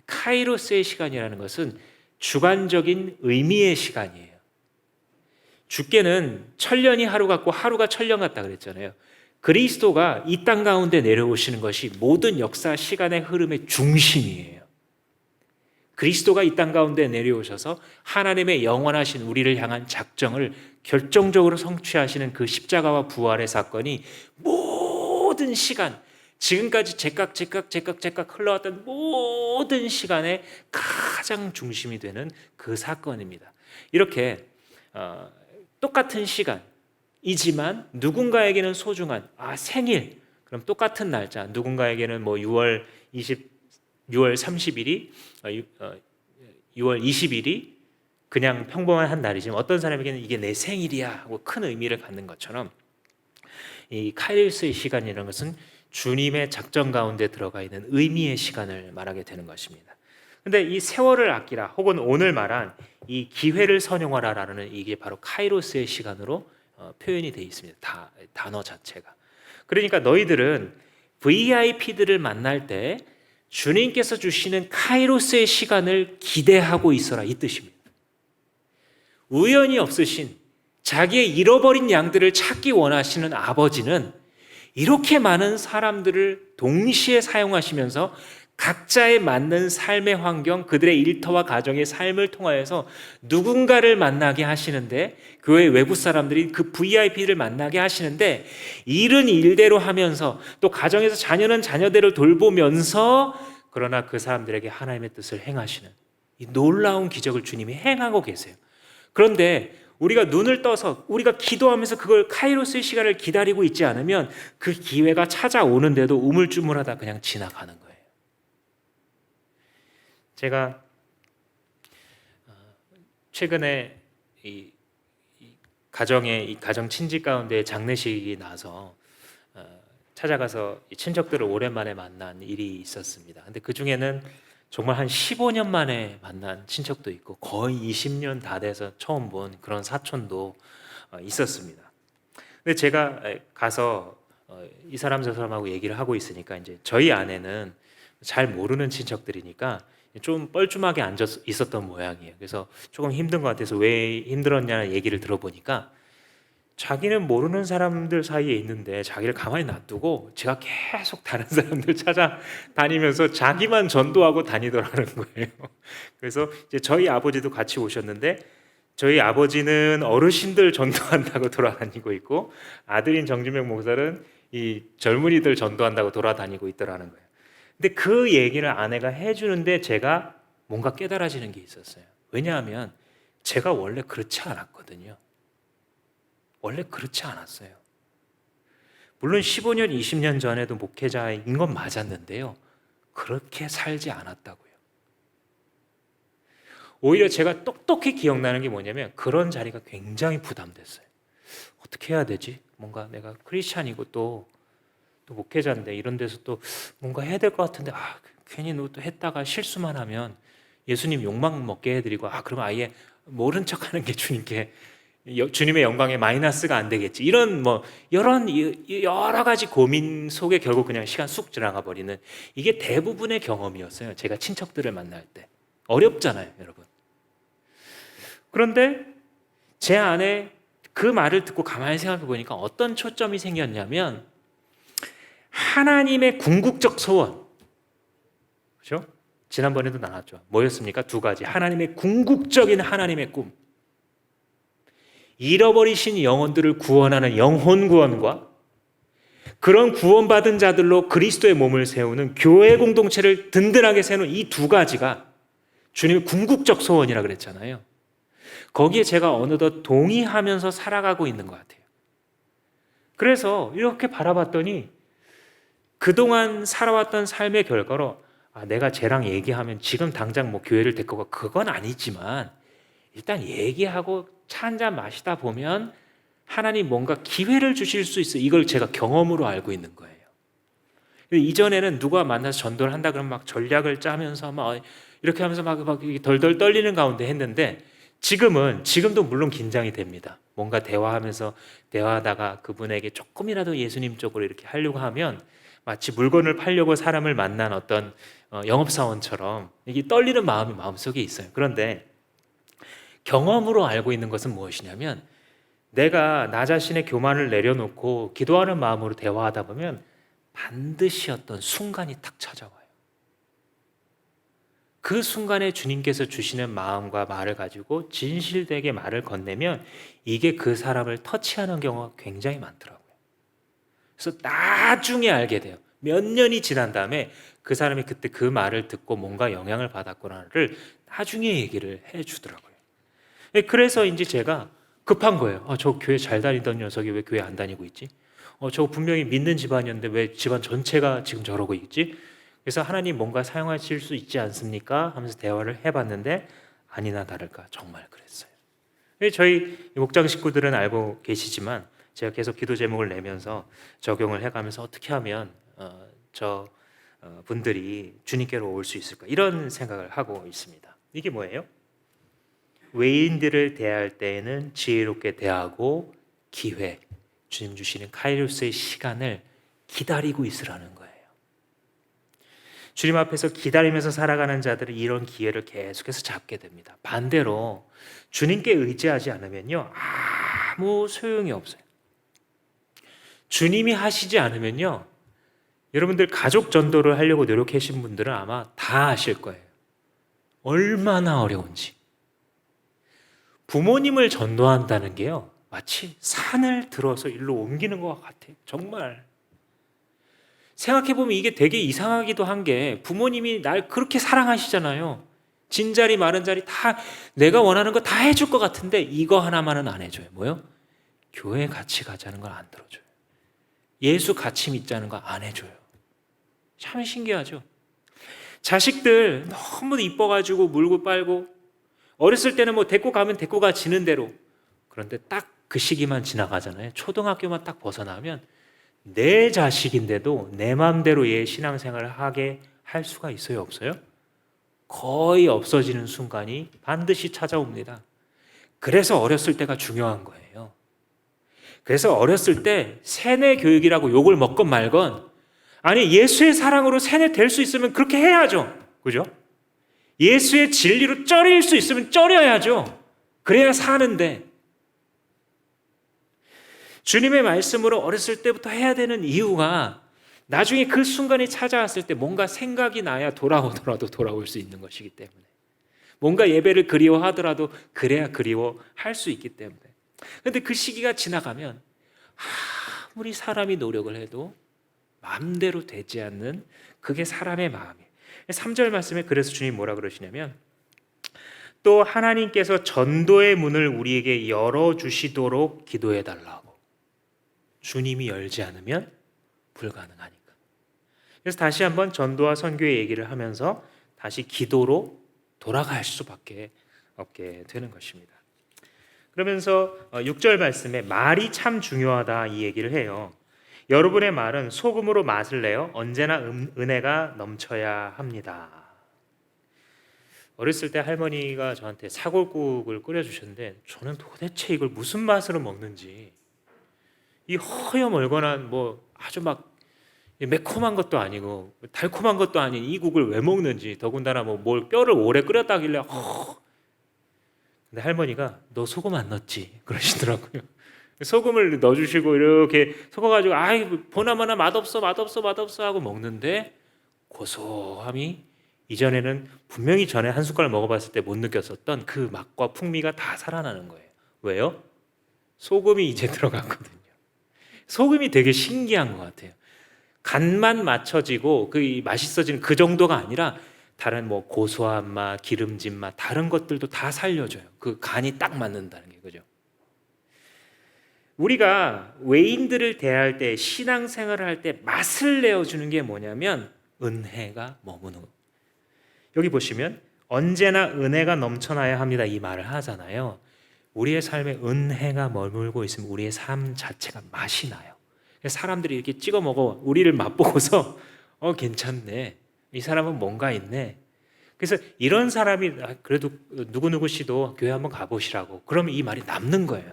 카이로스의 시간이라는 것은 주관적인 의미의 시간이에요. 주께는 천년이 하루 같고 하루가 천년 같다 그랬잖아요. 그리스도가 이 땅 가운데 내려오시는 것이 모든 역사 시간의 흐름의 중심이에요. 그리스도가 이 땅 가운데 내려오셔서 하나님의 영원하신 우리를 향한 작정을 결정적으로 성취하시는 그 십자가와 부활의 사건이 모든 시간, 지금까지 제깍 흘러왔던 모든 시간의 가장 중심이 되는 그 사건입니다. 이렇게 똑같은 시간이지만 누군가에게는 소중한 생일, 그럼 똑같은 날짜, 누군가에게는 뭐 6월 30일이 6월 20일이 그냥 평범한 한 날이지만 어떤 사람에게는 이게 내 생일이야 하고 큰 의미를 갖는 것처럼 이 카이로스의 시간이라는 것은 주님의 작정 가운데 들어가 있는 의미의 시간을 말하게 되는 것입니다. 근데 이 세월을 아끼라 혹은 오늘 말한 이 기회를 선용하라라는 이게 바로 카이로스의 시간으로 표현이 되어 있습니다. 단어 자체가. 그러니까 너희들은 VIP들을 만날 때 주님께서 주시는 카이로스의 시간을 기대하고 있어라 이 뜻입니다. 우연이 없으신 자기의 잃어버린 양들을 찾기 원하시는 아버지는 이렇게 많은 사람들을 동시에 사용하시면서 각자에 맞는 삶의 환경, 그들의 일터와 가정의 삶을 통하여서 누군가를 만나게 하시는데, 교회 외부 사람들이 그 VIP를 만나게 하시는데, 일은 일대로 하면서 또 가정에서 자녀는 자녀대로 돌보면서 그러나 그 사람들에게 하나님의 뜻을 행하시는 이 놀라운 기적을 주님이 행하고 계세요. 그런데 우리가 눈을 떠서 우리가 기도하면서 그걸 카이로스의 시간을 기다리고 있지 않으면 그 기회가 찾아오는데도 우물쭈물하다 그냥 지나가는 거예요. 제가 최근에 이 가정 친지 가운데 장례식이 나서 찾아가서 이 친척들을 오랜만에 만난 일이 있었습니다. 근데 그 중에는 정말 한 15년 만에 만난 친척도 있고 거의 20년 다 돼서 처음 본 그런 사촌도 있었습니다. 근데 제가 가서 이 사람 저 사람하고 얘기를 하고 있으니까 이제 저희 아내는 잘 모르는 친척들이니까 좀 뻘쭘하게 앉아 있었던 모양이에요. 그래서 조금 힘든 것 같아서 왜 힘들었냐는 얘기를 들어보니까 자기는 모르는 사람들 사이에 있는데 자기를 가만히 놔두고 제가 계속 다른 사람들 찾아다니면서 자기만 전도하고 다니더라는 거예요. 그래서 이제 저희 아버지도 같이 오셨는데 저희 아버지는 어르신들 전도한다고 돌아다니고 있고 아들인 정진명 목사는 이 젊은이들 전도한다고 돌아다니고 있더라는 거예요. 근데 그 얘기를 아내가 해주는데 제가 뭔가 깨달아지는 게 있었어요. 왜냐하면 제가 원래 그렇지 않았거든요. 원래 그렇지 않았어요. 물론 15년, 20년 전에도 목회자인 건 맞았는데요. 그렇게 살지 않았다고요. 오히려 제가 똑똑히 기억나는 게 뭐냐면 그런 자리가 굉장히 부담됐어요. 어떻게 해야 되지? 뭔가 내가 크리스찬이고 또 목회자인데 이런 데서 또 뭔가 해야 될 것 같은데 괜히 또 했다가 실수만 하면 예수님 욕망 먹게 해드리고 그러면 아예 모른 척하는 게 주님께 주님의 영광에 마이너스가 안 되겠지. 이런 여러 가지 고민 속에 결국 그냥 시간 쑥 지나가 버리는, 이게 대부분의 경험이었어요. 제가 친척들을 만날 때. 어렵잖아요, 여러분. 그런데 제 안에 그 말을 듣고 가만히 생각해 보니까 어떤 초점이 생겼냐면, 하나님의 궁극적 소원. 그렇죠? 지난번에도 나눴죠. 뭐였습니까? 두 가지. 하나님의 궁극적인 하나님의 꿈. 잃어버리신 영혼들을 구원하는 영혼 구원과 그런 구원받은 자들로 그리스도의 몸을 세우는 교회 공동체를 든든하게 세우는 이 두 가지가 주님의 궁극적 소원이라 그랬잖아요. 거기에 제가 어느덧 동의하면서 살아가고 있는 것 같아요. 그래서 이렇게 바라봤더니 그동안 살아왔던 삶의 결과로 내가 쟤랑 얘기하면 지금 당장 교회를 데리고 가, 그건 아니지만 일단 얘기하고 차 한잔 마시다 보면 하나님 뭔가 기회를 주실 수 있어. 이걸 제가 경험으로 알고 있는 거예요. 이전에는 누가 만나서 전도를 한다 그러면 막 전략을 짜면서 막 이렇게 하면서 막 덜덜 떨리는 가운데 했는데, 지금도 물론 긴장이 됩니다. 뭔가 대화하다가 그분에게 조금이라도 예수님 쪽으로 이렇게 하려고 하면 마치 물건을 팔려고 사람을 만난 어떤 영업사원처럼 이게 떨리는 마음이 마음속에 있어요. 그런데 경험으로 알고 있는 것은 무엇이냐면, 내가 나 자신의 교만을 내려놓고 기도하는 마음으로 대화하다 보면 반드시 어떤 순간이 탁 찾아와요. 그 순간에 주님께서 주시는 마음과 말을 가지고 진실되게 말을 건네면 이게 그 사람을 터치하는 경우가 굉장히 많더라고요. 그래서 나중에 알게 돼요. 몇 년이 지난 다음에 그 사람이 그때 그 말을 듣고 뭔가 영향을 받았구나를 나중에 얘기를 해주더라고요. 그래서 이제 제가 급한 거예요. 저 교회 잘 다니던 녀석이 왜 교회 안 다니고 있지? 저 분명히 믿는 집안이었는데 왜 집안 전체가 지금 저러고 있지? 그래서 하나님 뭔가 사용하실 수 있지 않습니까? 하면서 대화를 해봤는데 아니나 다를까 정말 그랬어요. 저희 목장 식구들은 알고 계시지만 제가 계속 기도 제목을 내면서 적용을 해가면서 어떻게 하면 저 분들이 주님께로 올 수 있을까, 이런 생각을 하고 있습니다. 이게 뭐예요? 외인들을 대할 때에는 지혜롭게 대하고 기회, 주님 주시는 카이로스의 시간을 기다리고 있으라는 거예요. 주님 앞에서 기다리면서 살아가는 자들은 이런 기회를 계속해서 잡게 됩니다. 반대로 주님께 의지하지 않으면요, 아무 소용이 없어요. 주님이 하시지 않으면요, 여러분들 가족 전도를 하려고 노력하신 분들은 아마 다 아실 거예요. 얼마나 어려운지. 부모님을 전도한다는 게요, 마치 산을 들어서 일로 옮기는 것 같아요. 정말 생각해보면 이게 되게 이상하기도 한 게, 부모님이 날 그렇게 사랑하시잖아요. 진자리 마른자리 다 내가 원하는 거 다 해줄 것 같은데 이거 하나만은 안 해줘요. 뭐요? 교회 같이 가자는 걸 안 들어줘요. 예수 같이 믿자는 거 안 해줘요. 참 신기하죠. 자식들 너무 이뻐가지고 물고 빨고, 어렸을 때는 데리고 가면 데리고 가지는 대로. 그런데 딱 그 시기만 지나가잖아요. 초등학교만 딱 벗어나면 내 자식인데도 내 마음대로 얘 신앙생활을 하게 할 수가 있어요, 없어요? 거의 없어지는 순간이 반드시 찾아옵니다. 그래서 어렸을 때가 중요한 거예요. 그래서 어렸을 때 세뇌 교육이라고 욕을 먹건 말건, 아니 예수의 사랑으로 세뇌될 수 있으면 그렇게 해야죠. 그죠? 예수의 진리로 쩔일 수 있으면 쩔여야죠. 그래야 사는데, 주님의 말씀으로 어렸을 때부터 해야 되는 이유가 나중에 그 순간이 찾아왔을 때 뭔가 생각이 나야 돌아오더라도 돌아올 수 있는 것이기 때문에, 뭔가 예배를 그리워하더라도 그래야 그리워할 수 있기 때문에. 그런데 그 시기가 지나가면 아무리 사람이 노력을 해도 마음대로 되지 않는, 그게 사람의 마음이에요. 3절 말씀에 그래서 주님 뭐라 그러시냐면, 또 하나님께서 전도의 문을 우리에게 열어주시도록 기도해달라고. 주님이 열지 않으면 불가능하니까. 그래서 다시 한번 전도와 선교의 얘기를 하면서 다시 기도로 돌아갈 수밖에 없게 되는 것입니다. 그러면서 6절 말씀에 말이 참 중요하다, 이 얘기를 해요. 여러분의 말은 소금으로 맛을 내어 언제나 은혜가 넘쳐야 합니다. 어렸을 때 할머니가 저한테 사골국을 끓여주셨는데 저는 도대체 이걸 무슨 맛으로 먹는지, 이 허여멀건한 뭐 아주 막 매콤한 것도 아니고 달콤한 것도 아닌 이 국을 왜 먹는지, 더군다나 뭐 뭘 뼈를 오래 끓였다길래 근데 할머니가 너 소금 안 넣었지 그러시더라고요. 소금을 넣어주시고 이렇게 섞어가지고 아이 보나마나 맛없어 하고 먹는데 고소함이 이전에는 분명히 전에 한 숟갈 먹어봤을 때 못 느꼈었던 그 맛과 풍미가 다 살아나는 거예요. 왜요? 소금이 이제 들어갔거든요. 소금이 되게 신기한 것 같아요. 간만 맞춰지고 그 맛있어지는 그 정도가 아니라 다른 뭐 고소한 맛, 기름진 맛, 다른 것들도 다 살려줘요. 그 간이 딱 맞는다는 게, 그죠? 우리가 외인들을 대할 때, 신앙생활을 할 때 맛을 내어주는 게 뭐냐면 은혜가 머무는 거. 여기 보시면 언제나 은혜가 넘쳐나야 합니다, 이 말을 하잖아요. 우리의 삶에 은혜가 머물고 있으면 우리의 삶 자체가 맛이 나요. 사람들이 이렇게 찍어 먹어 우리를 맛보고서 괜찮네, 이 사람은 뭔가 있네. 그래서 이런 사람이 그래도 누구누구 씨도 교회 한번 가보시라고 그러면 이 말이 남는 거예요.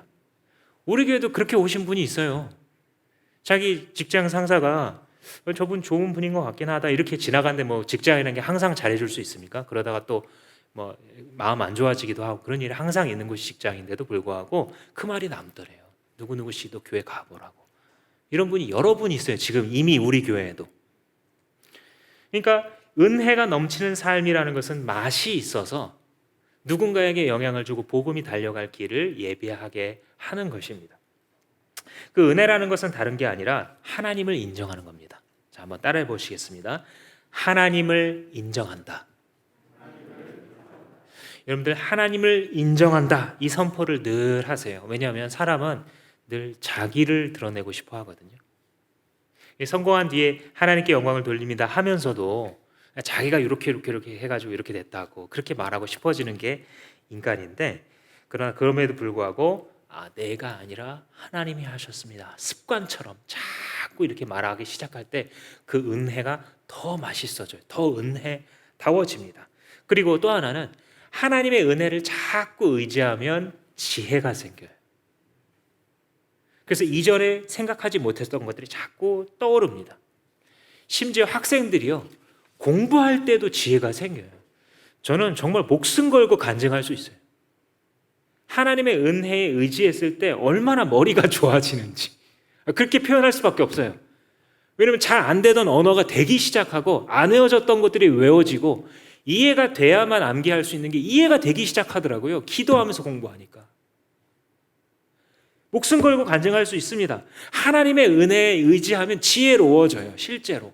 우리 교회도 그렇게 오신 분이 있어요. 자기 직장 상사가 저분 좋은 분인 것 같긴 하다 이렇게 지나가는데 뭐 직장이라는 게 항상 잘해줄 수 있습니까? 그러다가 또 뭐 마음 안 좋아지기도 하고 그런 일이 항상 있는 곳이 직장인데도 불구하고 그 말이 남더래요. 누구누구 씨도 교회 가보라고. 이런 분이 여러 분 있어요. 지금 이미 우리 교회에도. 그러니까 은혜가 넘치는 삶이라는 것은 맛이 있어서 누군가에게 영향을 주고 복음이 달려갈 길을 예비하게 하는 것입니다. 그 은혜라는 것은 다른 게 아니라 하나님을 인정하는 겁니다. 자, 한번 따라해 보시겠습니다. 하나님을 인정한다. 여러분들 하나님을 인정한다, 이 선포를 늘 하세요. 왜냐하면 사람은 늘 자기를 드러내고 싶어 하거든요. 성공한 뒤에 하나님께 영광을 돌립니다 하면서도 자기가 이렇게 해가지고 이렇게 됐다고 그렇게 말하고 싶어지는 게 인간인데, 그러나 그럼에도 불구하고 내가 아니라 하나님이 하셨습니다, 습관처럼 자꾸 이렇게 말하기 시작할 때 그 은혜가 더 맛있어져요. 더 은혜다워집니다. 그리고 또 하나는 하나님의 은혜를 자꾸 의지하면 지혜가 생겨요. 그래서 이전에 생각하지 못했던 것들이 자꾸 떠오릅니다. 심지어 학생들이요, 공부할 때도 지혜가 생겨요. 저는 정말 목숨 걸고 간증할 수 있어요. 하나님의 은혜에 의지했을 때 얼마나 머리가 좋아지는지 그렇게 표현할 수밖에 없어요. 왜냐하면 잘 안 되던 언어가 되기 시작하고 안 외워졌던 것들이 외워지고 이해가 돼야만 암기할 수 있는 게 이해가 되기 시작하더라고요. 기도하면서 공부하니까. 목숨 걸고 간증할 수 있습니다. 하나님의 은혜에 의지하면 지혜로워져요. 실제로.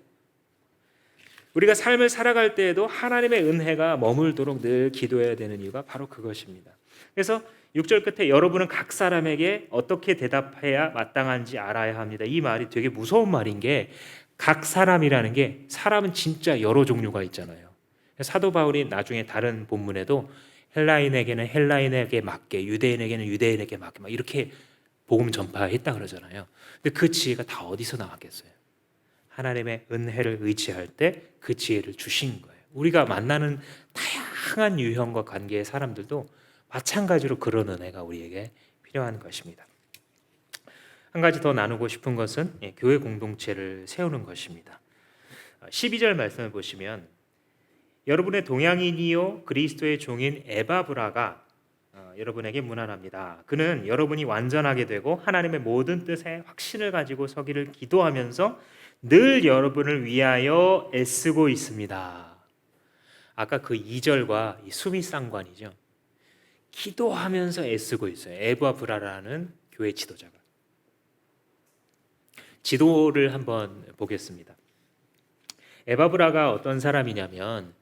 우리가 삶을 살아갈 때에도 하나님의 은혜가 머물도록 늘 기도해야 되는 이유가 바로 그것입니다. 그래서 6절 끝에 여러분은 각 사람에게 어떻게 대답해야 마땅한지 알아야 합니다. 이 말이 되게 무서운 말인 게, 각 사람이라는 게 사람은 진짜 여러 종류가 있잖아요. 사도 바울이 나중에 다른 본문에도 헬라인에게는 헬라인에게 맞게, 유대인에게는 유대인에게 맞게 막 이렇게 복음 전파했다 그러잖아요. 근데 그 지혜가 다 어디서 나왔겠어요? 하나님의 은혜를 의지할 때 그 지혜를 주신 거예요. 우리가 만나는 다양한 유형과 관계의 사람들도 마찬가지로 그런 은혜가 우리에게 필요한 것입니다. 한 가지 더 나누고 싶은 것은 교회 공동체를 세우는 것입니다. 12절 말씀을 보시면 여러분의 동양인이요 그리스도의 종인 에바브라가 여러분에게 문안합니다. 그는 여러분이 완전하게 되고 하나님의 모든 뜻에 확신을 가지고 서기를 기도하면서 늘 여러분을 위하여 애쓰고 있습니다. 아까 그 2절과 이 숨이 쌍관이죠. 기도하면서 애쓰고 있어요. 에바브라라는 교회 지도자가. 지도를 한번 보겠습니다. 에바브라가 어떤 사람이냐면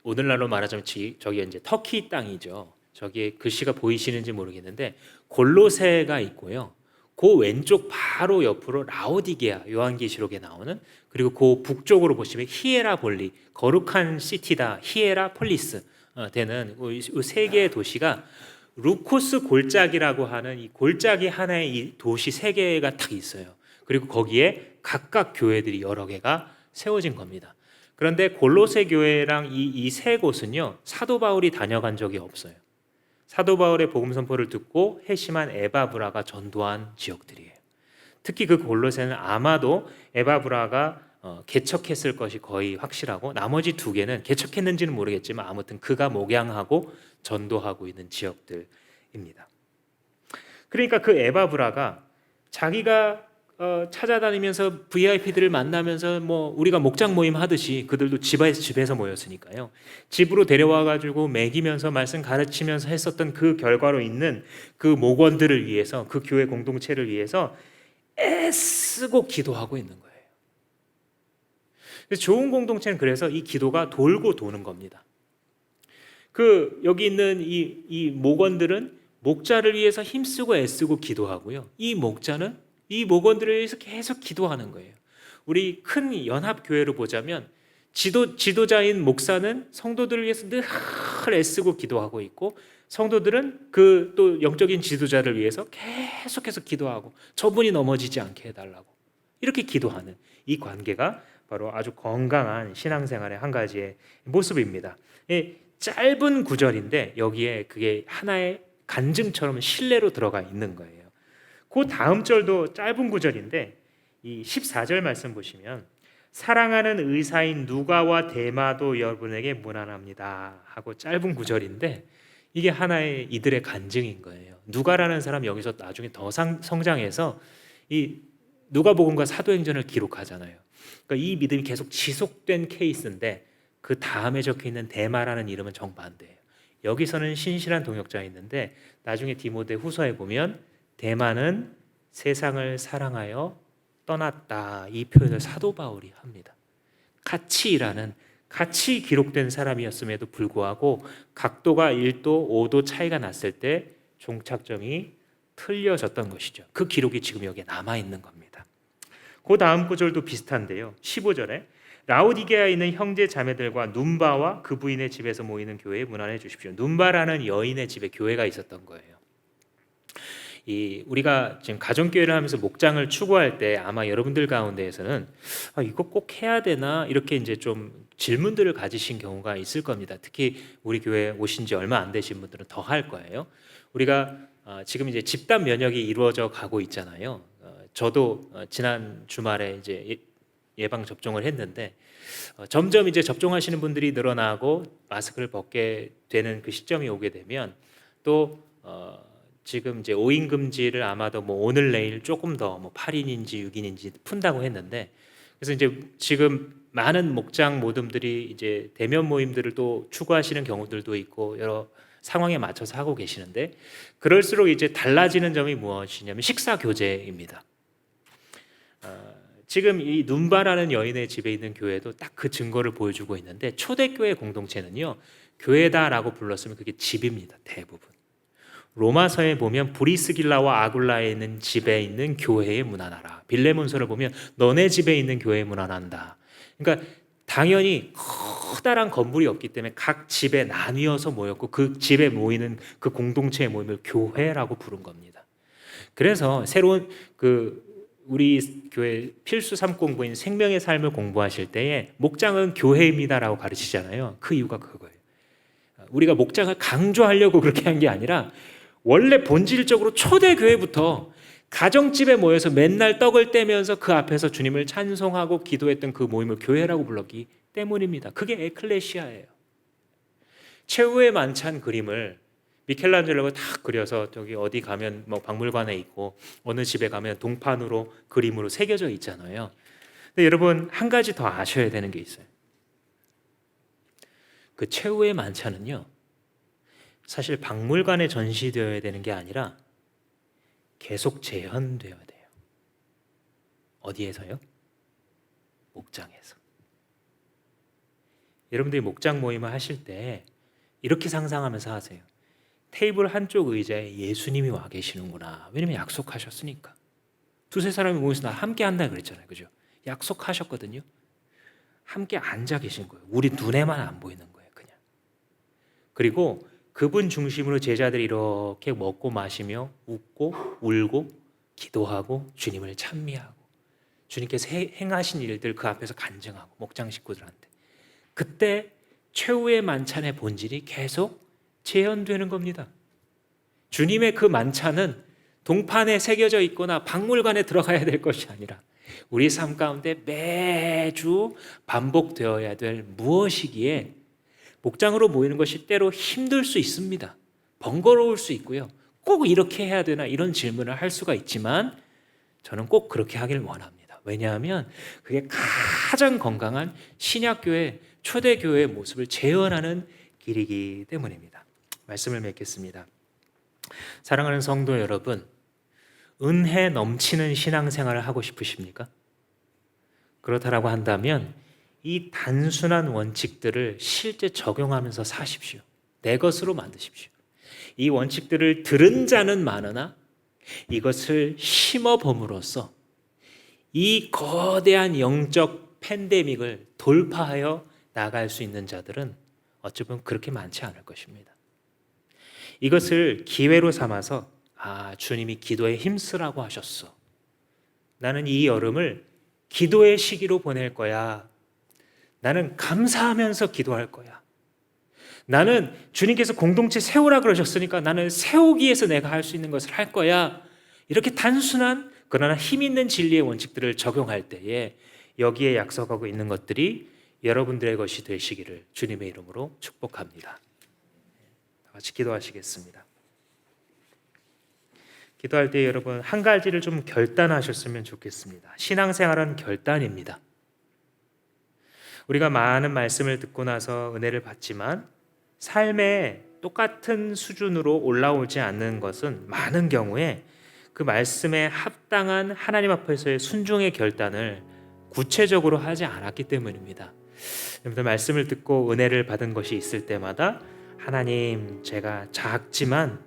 오늘날로 말하자면 저기 이제 터키 땅이죠. 저기에 글씨가 보이시는지 모르겠는데 골로새가 있고요. 그 왼쪽 바로 옆으로 라오디게아, 요한계시록에 나오는, 그리고 그 북쪽으로 보시면 히에라볼리, 거룩한 시티다, 히에라폴리스 되는 이 세 개의 도시가 루코스 골짜기라고 하는 이 골짜기 하나의 이 도시 세 개가 딱 있어요. 그리고 거기에 각각 교회들이 여러 개가 세워진 겁니다. 그런데 골로새 교회랑 이 세 곳은요, 사도 바울이 다녀간 적이 없어요. 사도 바울의 복음 선포를 듣고 회심한 에바브라가 전도한 지역들이에요. 특히 그 골로새는 아마도 에바브라가 개척했을 것이 거의 확실하고, 나머지 두 개는 개척했는지는 모르겠지만 아무튼 그가 목양하고 전도하고 있는 지역들입니다. 그러니까 그 에바브라가 자기가 찾아다니면서 VIP들을 만나면서 뭐 우리가 목장 모임 하듯이 그들도 집에서 모였으니까요. 집으로 데려와 가지고 먹이면서 말씀 가르치면서 했었던 그 결과로 있는 그 목원들을 위해서, 그 교회 공동체를 위해서 애쓰고 기도하고 있는 거예요. 그래서 좋은 공동체는 그래서 이 기도가 돌고 도는 겁니다. 그 여기 있는 이 목원들은 목자를 위해서 힘쓰고 애쓰고 기도하고요. 이 목자는 이 목원들을 위해서 계속 기도하는 거예요. 우리 큰 연합교회로 보자면 지도자인 목사는 성도들을 위해서 늘 애쓰고 기도하고 있고, 성도들은 그 또 영적인 지도자를 위해서 계속해서 기도하고 저분이 넘어지지 않게 해달라고 이렇게 기도하는 이 관계가 바로 아주 건강한 신앙생활의 한 가지의 모습입니다. 짧은 구절인데 여기에 그게 하나의 간증처럼 신뢰로 들어가 있는 거예요. 그 다음 절도 짧은 구절인데 이 14절 말씀 보시면 사랑하는 의사인 누가와 데마도 여러분에게 문안합니다 하고 짧은 구절인데 이게 하나의 이들의 간증인 거예요. 누가라는 사람 여기서 나중에 더 성장해서 이 누가복음과 사도행전을 기록하잖아요. 그러니까 이 믿음이 계속 지속된 케이스인데 그 다음에 적혀 있는 데마라는 이름은 정반대예요. 여기서는 신실한 동역자가 있는데 나중에 디모데 후서에 보면 데마는 세상을 사랑하여 떠났다, 이 표현을 사도 바울이 합니다. 같이 일하는, 같이 기록된 사람이었음에도 불구하고 각도가 1도 5도 차이가 났을 때 종착점이 틀려졌던 것이죠. 그 기록이 지금 여기에 남아있는 겁니다. 그 다음 구절도 비슷한데요. 15절에 라오디게아에 있는 형제 자매들과 눈바와 그 부인의 집에서 모이는 교회에 문안해 주십시오. 눈바라는 여인의 집에 교회가 있었던 거예요. 우리가 지금 가정교회를 하면서 목장을 추구할 때 아마 여러분들 가운데에서는 이거 꼭 해야 되나 이렇게 이제 좀 질문들을 가지신 경우가 있을 겁니다. 특히 우리 교회 오신 지 얼마 안 되신 분들은 더 할 거예요. 우리가 지금 이제 집단 면역이 이루어져 가고 있잖아요. 저도 지난 주말에 이제 예방 접종을 했는데 점점 이제 접종하시는 분들이 늘어나고 마스크를 벗게 되는 그 시점이 오게 되면 또 지금 이제 5인 금지를 아마도 뭐 오늘 내일 조금 더 뭐 8인인지 6인인지 푼다고 했는데, 그래서 이제 지금 많은 목장 모둠들이 이제 대면 모임들을 또 추구하시는 경우들도 있고 여러 상황에 맞춰서 하고 계시는데, 그럴수록 이제 달라지는 점이 무엇이냐면 식사 교제입니다. 지금 이 눈바라는 여인의 집에 있는 교회도 딱 그 증거를 보여주고 있는데, 초대교회 공동체는요 교회다라고 불렀으면 그게 집입니다. 대부분 로마서에 보면 브리스길라와 아굴라에 있는 집에 있는 교회에 문안하라. 빌레몬서를 보면 너네 집에 있는 교회에 문안한다. 그러니까 당연히 커다란 건물이 없기 때문에 각 집에 나뉘어서 모였고 그 집에 모이는 그 공동체의 모임을 교회라고 부른 겁니다. 그래서 새로운 우리 교회 필수 3공부인 생명의 삶을 공부하실 때에 목장은 교회입니다라고 가르치잖아요. 그 이유가 그거예요. 우리가 목장을 강조하려고 그렇게 한 게 아니라 원래 본질적으로 초대교회부터 가정집에 모여서 맨날 떡을 떼면서 그 앞에서 주님을 찬송하고 기도했던 그 모임을 교회라고 불렀기 때문입니다. 그게 에클레시아예요. 최후의 만찬 그림을 미켈란젤로가 딱 그려서 저기 어디 가면 뭐 박물관에 있고 어느 집에 가면 동판으로 그림으로 새겨져 있잖아요. 근데 여러분 한 가지 더 아셔야 되는 게 있어요. 그 최후의 만찬은요 사실 박물관에 전시되어야 되는 게 아니라 계속 재현되어야 돼요. 어디에서요? 목장에서. 여러분들이 목장 모임을 하실 때 이렇게 상상하면서 하세요. 테이블 한쪽 의자에 예수님이 와 계시는구나. 왜냐면 약속하셨으니까. 두세 사람이 모여서 나 함께 한다 그랬잖아요. 그죠? 약속하셨거든요. 함께 앉아 계신 거예요. 우리 눈에만 안 보이는 거예요. 그냥. 그리고 그분 중심으로 제자들이 이렇게 먹고 마시며 웃고 울고 기도하고 주님을 찬미하고 주님께서 행하신 일들 그 앞에서 간증하고 목장 식구들한테 그때 최후의 만찬의 본질이 계속 재현되는 겁니다. 주님의 그 만찬은 동판에 새겨져 있거나 박물관에 들어가야 될 것이 아니라 우리 삶 가운데 매주 반복되어야 될 무엇이기에 목장으로 모이는 것이 때로 힘들 수 있습니다. 번거로울 수 있고요. 꼭 이렇게 해야 되나 이런 질문을 할 수가 있지만 저는 꼭 그렇게 하길 원합니다. 왜냐하면 그게 가장 건강한 신약교회, 초대교회의 모습을 재현하는 길이기 때문입니다. 말씀을 맺겠습니다. 사랑하는 성도 여러분, 은혜 넘치는 신앙생활을 하고 싶으십니까? 그렇다라고 한다면 이 단순한 원칙들을 실제 적용하면서 사십시오. 내 것으로 만드십시오. 이 원칙들을 들은 자는 많으나 이것을 심어봄으로써 이 거대한 영적 팬데믹을 돌파하여 나갈 수 있는 자들은 어찌 보면 그렇게 많지 않을 것입니다. 이것을 기회로 삼아서 주님이 기도에 힘쓰라고 하셨어. 나는 이 여름을 기도의 시기로 보낼 거야. 나는 감사하면서 기도할 거야. 나는 주님께서 공동체 세우라 그러셨으니까 나는 세우기 위해서 내가 할 수 있는 것을 할 거야. 이렇게 단순한 그러나 힘 있는 진리의 원칙들을 적용할 때에 여기에 약속하고 있는 것들이 여러분들의 것이 되시기를 주님의 이름으로 축복합니다. 다 같이 기도하시겠습니다. 기도할 때 여러분 한 가지를 좀 결단하셨으면 좋겠습니다. 신앙생활은 결단입니다. 우리가 많은 말씀을 듣고 나서 은혜를 받지만 삶의 똑같은 수준으로 올라오지 않는 것은 많은 경우에 그 말씀에 합당한 하나님 앞에서의 순종의 결단을 구체적으로 하지 않았기 때문입니다. 여러분들 말씀을 듣고 은혜를 받은 것이 있을 때마다 하나님, 제가 작지만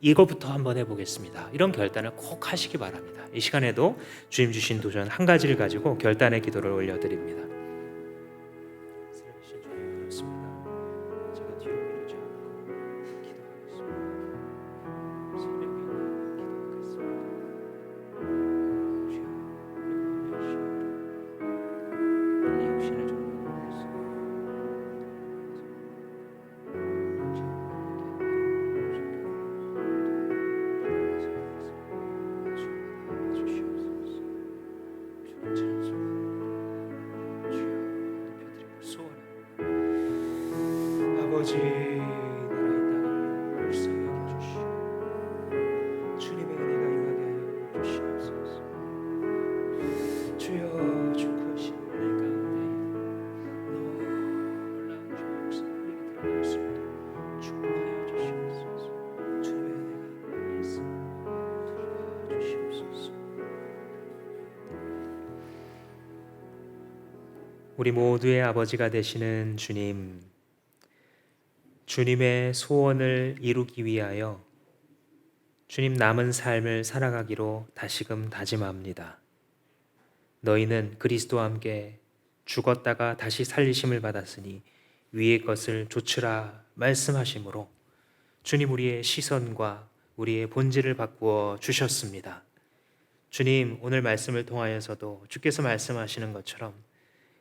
이거부터 한번 해보겠습니다. 이런 결단을 꼭 하시기 바랍니다. 이 시간에도 주님 주신 도전 한 가지를 가지고 결단의 기도를 올려드립니다. 제가 뒤로 미루지 않고 기도하겠습니다. 새벽에 기도하겠습니다. 주여, 내 육신을 정복하겠습니다. 아버지, 나라 이 땅을 불쌍히 여겨주시고 주님의 은혜가 임하게 하여 주시옵소서. 주여, 축복하신 은혜 가운데 놀라운 주의 역사가 우리에게 들어가 있습니다. 축복하여 주시옵소서. 주님의 은혜가 우리에게 있습니다. 도와주시옵소서. 우리 모두의 아버지가 되시는 주님, 주님의 소원을 이루기 위하여 주님 남은 삶을 살아가기로 다시금 다짐합니다. 너희는 그리스도와 함께 죽었다가 다시 살리심을 받았으니 위의 것을 좇으라 말씀하시므로 주님 우리의 시선과 우리의 본질을 바꾸어 주셨습니다. 주님, 오늘 말씀을 통하여서도 주께서 말씀하시는 것처럼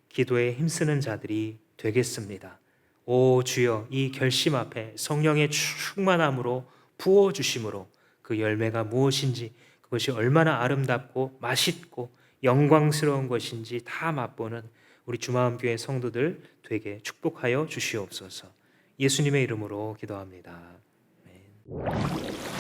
기도에 힘쓰는 자들이 되겠습니다. 오 주여, 이 결심 앞에 성령의 충만함으로 부어주심으로 그 열매가 무엇인지, 그것이 얼마나 아름답고 맛있고 영광스러운 것인지 다 맛보는 우리 주마음교회 성도들 되게 축복하여 주시옵소서. 예수님의 이름으로 기도합니다. 아멘.